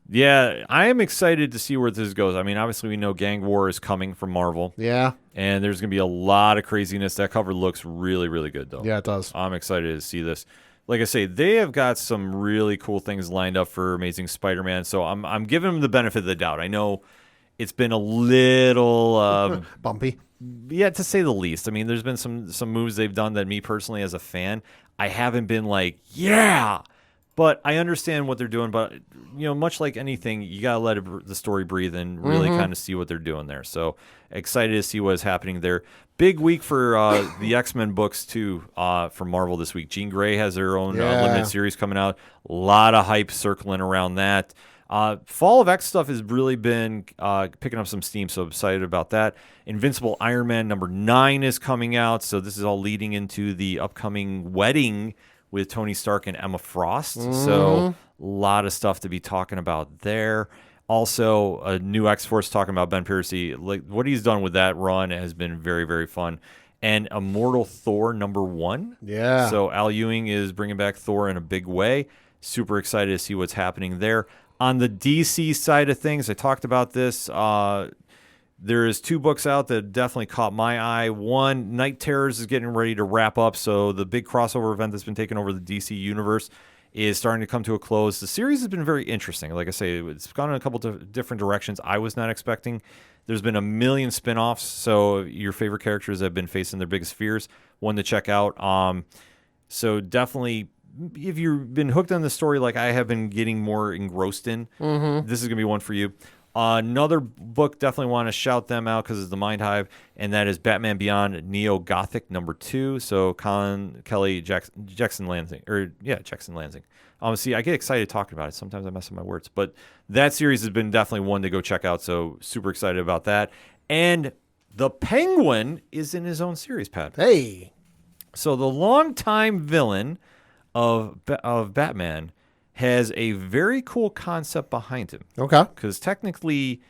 Yeah, I am excited to see where this goes. I mean, obviously we know Gang War is coming from Marvel. Yeah. And there's going to be a lot of craziness. That cover looks really, really good, though. Yeah, it does. I'm excited to see this. Like I say, they have got some really cool things lined up for Amazing Spider-Man, so I'm giving them the benefit of the doubt. I know it's been a little bumpy. Yeah, to say the least. I mean, there's been some moves they've done that me personally as a fan, I haven't been like, yeah. But I understand what they're doing. But, much like anything, you got to let the story breathe and really kind of see what they're doing there. So excited to see what is happening there. Big week for the X-Men books, too, from Marvel this week. Jean Grey has her own limited series coming out. A lot of hype circling around that. Fall of X stuff has really been picking up some steam, so I'm excited about that. Invincible Iron Man number 9 is coming out, so this is all leading into the upcoming wedding with Tony Stark and Emma Frost. So a lot of stuff to be talking about there. Also, a new X-Force talking about Ben Piercy. Like what he's done with that run has been very, very fun. and Immortal Thor #1. Yeah. So Al Ewing is bringing back Thor in a big way. Super excited to see what's happening there. On the DC side of things, I talked about this. There's 2 books out that definitely caught my eye. One, Night Terrors is getting ready to wrap up, so the big crossover event that's been taking over the DC universe is starting to come to a close. The series has been very interesting. Like I say, it's gone in a couple of different directions I was not expecting. There's been a million spin-offs, so your favorite characters have been facing their biggest fears. One to check out. So definitely, if you've been hooked on the story like I have been getting more engrossed in, this is going to be one for you. Another book, definitely want to shout them out because it's the Mind Hive, and that is Batman Beyond Neo Gothic #2. So Colin Kelly Jackson Lansing. See, I get excited talking about it. Sometimes I mess up my words, but that series has been definitely one to go check out. So super excited about that. And the Penguin is in his own series, Pat. Hey. So the longtime villain of Batman has a very cool concept behind him. Okay. Because technically,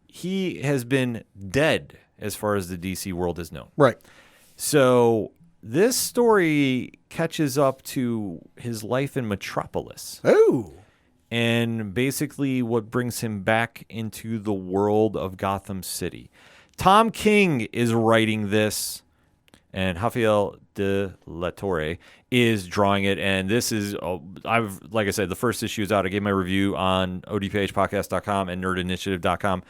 he has been dead as far as the DC world is known. Right. So this story catches up to his life in Metropolis. Oh. And basically what brings him back into the world of Gotham City. Tom King is writing this, and Rafael de la Torre is drawing it. And this is, like I said, the first issue is out. I gave my review on odphpodcast.com and nerdinitiative.com.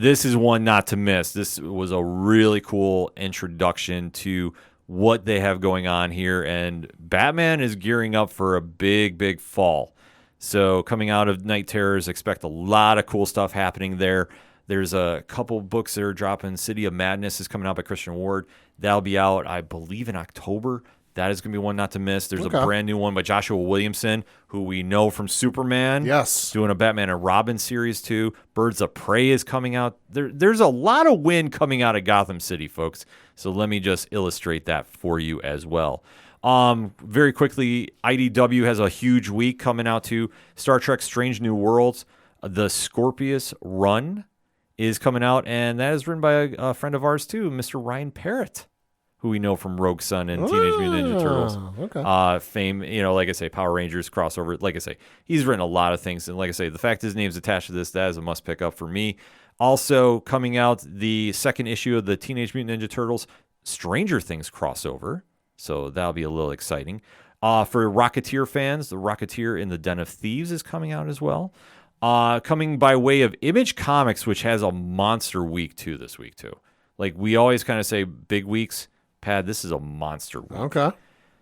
This is one not to miss. This was a really cool introduction to what they have going on here. And Batman is gearing up for a big, big fall. So coming out of Night Terrors, expect a lot of cool stuff happening there. There's a couple books that are dropping. City of Madness is coming out by Christian Ward. That'll be out, I believe, in October. That is going to be one not to miss. There's a brand new one by Joshua Williamson, who we know from Superman. Yes. Doing a Batman and Robin series, too. Birds of Prey is coming out. There's a lot of wind coming out of Gotham City, folks. So let me just illustrate that for you as well. Very quickly, IDW has a huge week coming out, too. Star Trek Strange New Worlds. The Scorpius Run is coming out, and that is written by a friend of ours, too, Mr. Ryan Parrott, who we know from Rogue Sun and Teenage Mutant Ninja Turtles. Okay. Fame, like I say, Power Rangers crossover. Like I say, he's written a lot of things. And like I say, the fact his name's attached to this, that is a must pick up for me. Also coming out, the second issue of the Teenage Mutant Ninja Turtles Stranger Things crossover. So that'll be a little exciting. For Rocketeer fans, the Rocketeer in the Den of Thieves is coming out as well. Coming by way of Image Comics, which has a monster week too this week too. Like we always kind of say big weeks. Pad, this is a monster week. Okay.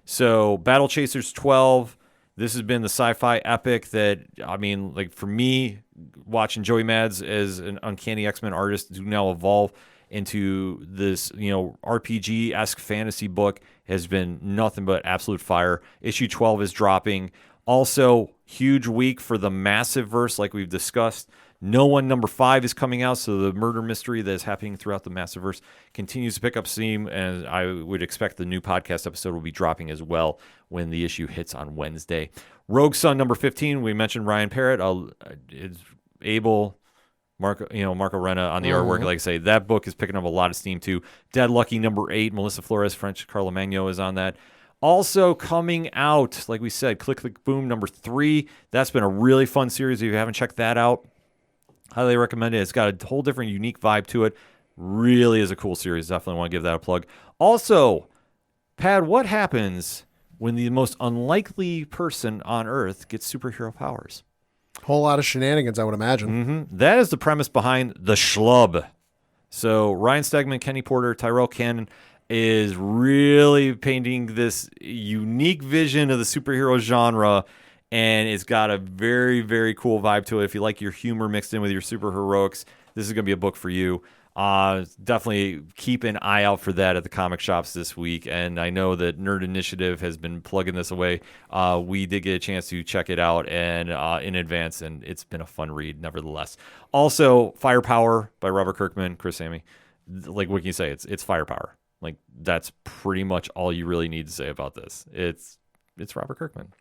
So Battle Chasers 12, this has been the sci-fi epic that, I mean, like for me, watching Joey Mads as an Uncanny X-Men artist who now evolve into this, RPG-esque fantasy book has been nothing but absolute fire. Issue 12 is dropping. Also, huge week for the Massive Verse, like we've discussed. No One #5 is coming out, so the murder mystery that is happening throughout the Massiverse continues to pick up steam, and I would expect the new podcast episode will be dropping as well when the issue hits on Wednesday. Rogue Sun #15, we mentioned Ryan Parrott. It's Abel, Marco Renna on the artwork. Like I say, that book is picking up a lot of steam too. Dead Lucky #8, Melissa Flores, French Carla Magno is on that. Also coming out, like we said, Click Click Boom #3. That's been a really fun series. If you haven't checked that out, highly recommend it. It's got a whole different, unique vibe to it. Really is a cool series. Definitely want to give that a plug. Also, Pad, what happens when the most unlikely person on Earth gets superhero powers? Whole lot of shenanigans, I would imagine. That is the premise behind The Schlub. So Ryan Stegman, Kenny Porter, Tyrell Cannon is really painting this unique vision of the superhero genre, and it's got a very, very cool vibe to it. If you like your humor mixed in with your superheroics, this is going to be a book for you. Definitely keep an eye out for that at the comic shops this week. And I know that Nerd Initiative has been plugging this away. We did get a chance to check it out and in advance, and it's been a fun read nevertheless. Also, Firepower by Robert Kirkman, Chris Sammy. Like, what can you say? It's firepower. Like, that's pretty much all you really need to say about this. It's Robert Kirkman.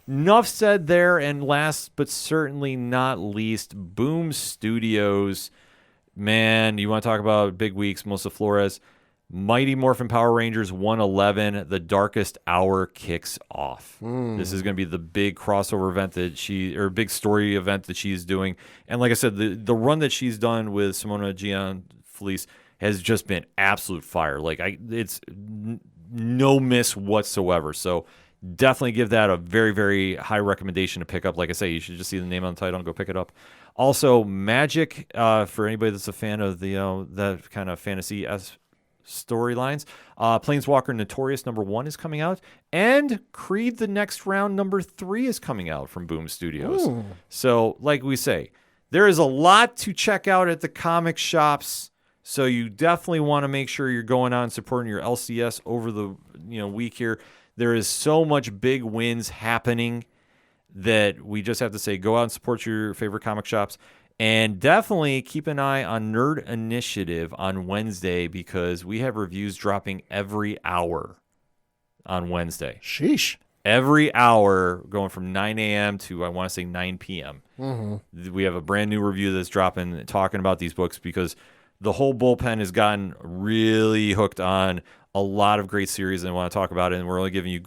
Enough said there. And last but certainly not least, Boom Studios. Man, you want to talk about big weeks, Melissa Flores. Mighty Morphin Power Rangers 111, The Darkest Hour kicks off. This is going to be the big crossover event big story event that she's doing. And like I said, the run that she's done with Simona Gianfelice has just been absolute fire. Like it's no miss whatsoever. So definitely give that a very, very high recommendation to pick up. Like I say, you should just see the name on the title and go pick it up. Also, Magic, for anybody that's a fan of that kind of fantasy storylines. Planeswalker Notorious #1 is coming out, and Creed the Next Round #3 is coming out from Boom Studios. Ooh. So, like we say, there is a lot to check out at the comic shops. So you definitely want to make sure you're going out and supporting your LCS over the week here. There is so much big wins happening that we just have to say, go out and support your favorite comic shops. And definitely keep an eye on Nerd Initiative on Wednesday, because we have reviews dropping every hour on Wednesday. Sheesh. Every hour, going from 9 a.m. to, I want to say, 9 p.m. Mm-hmm. We have a brand new review that's dropping, talking about these books, because the whole bullpen has gotten really hooked on a lot of great series, and I want to talk about it, and we're only giving you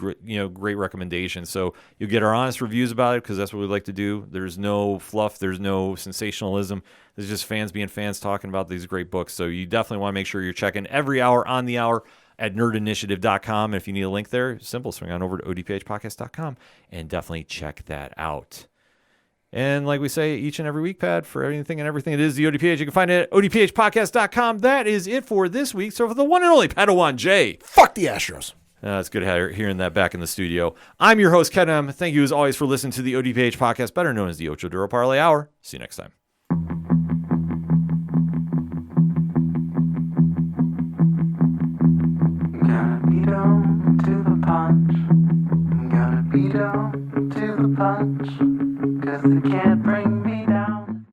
great recommendations. So you'll get our honest reviews about it, because that's what we like to do. There's no fluff. There's no sensationalism. There's just fans being fans talking about these great books. So you definitely want to make sure you're checking every hour on the hour at nerdinitiative.com. And if you need a link there, simple, swing on over to odphpodcast.com and definitely check that out. And like we say each and every week, Pat, for anything and everything it is the ODPH, you can find it at odphpodcast.com. That is it for this week. So for the one and only Padawan J. Fuck the Astros. It's good hearing that back in the studio. I'm your host, Ken M. Thank you as always for listening to the ODPH podcast, better known as the Ocho Duro Parlay Hour. See you next time. Gotta be down to the punch. Gotta be down to the punch.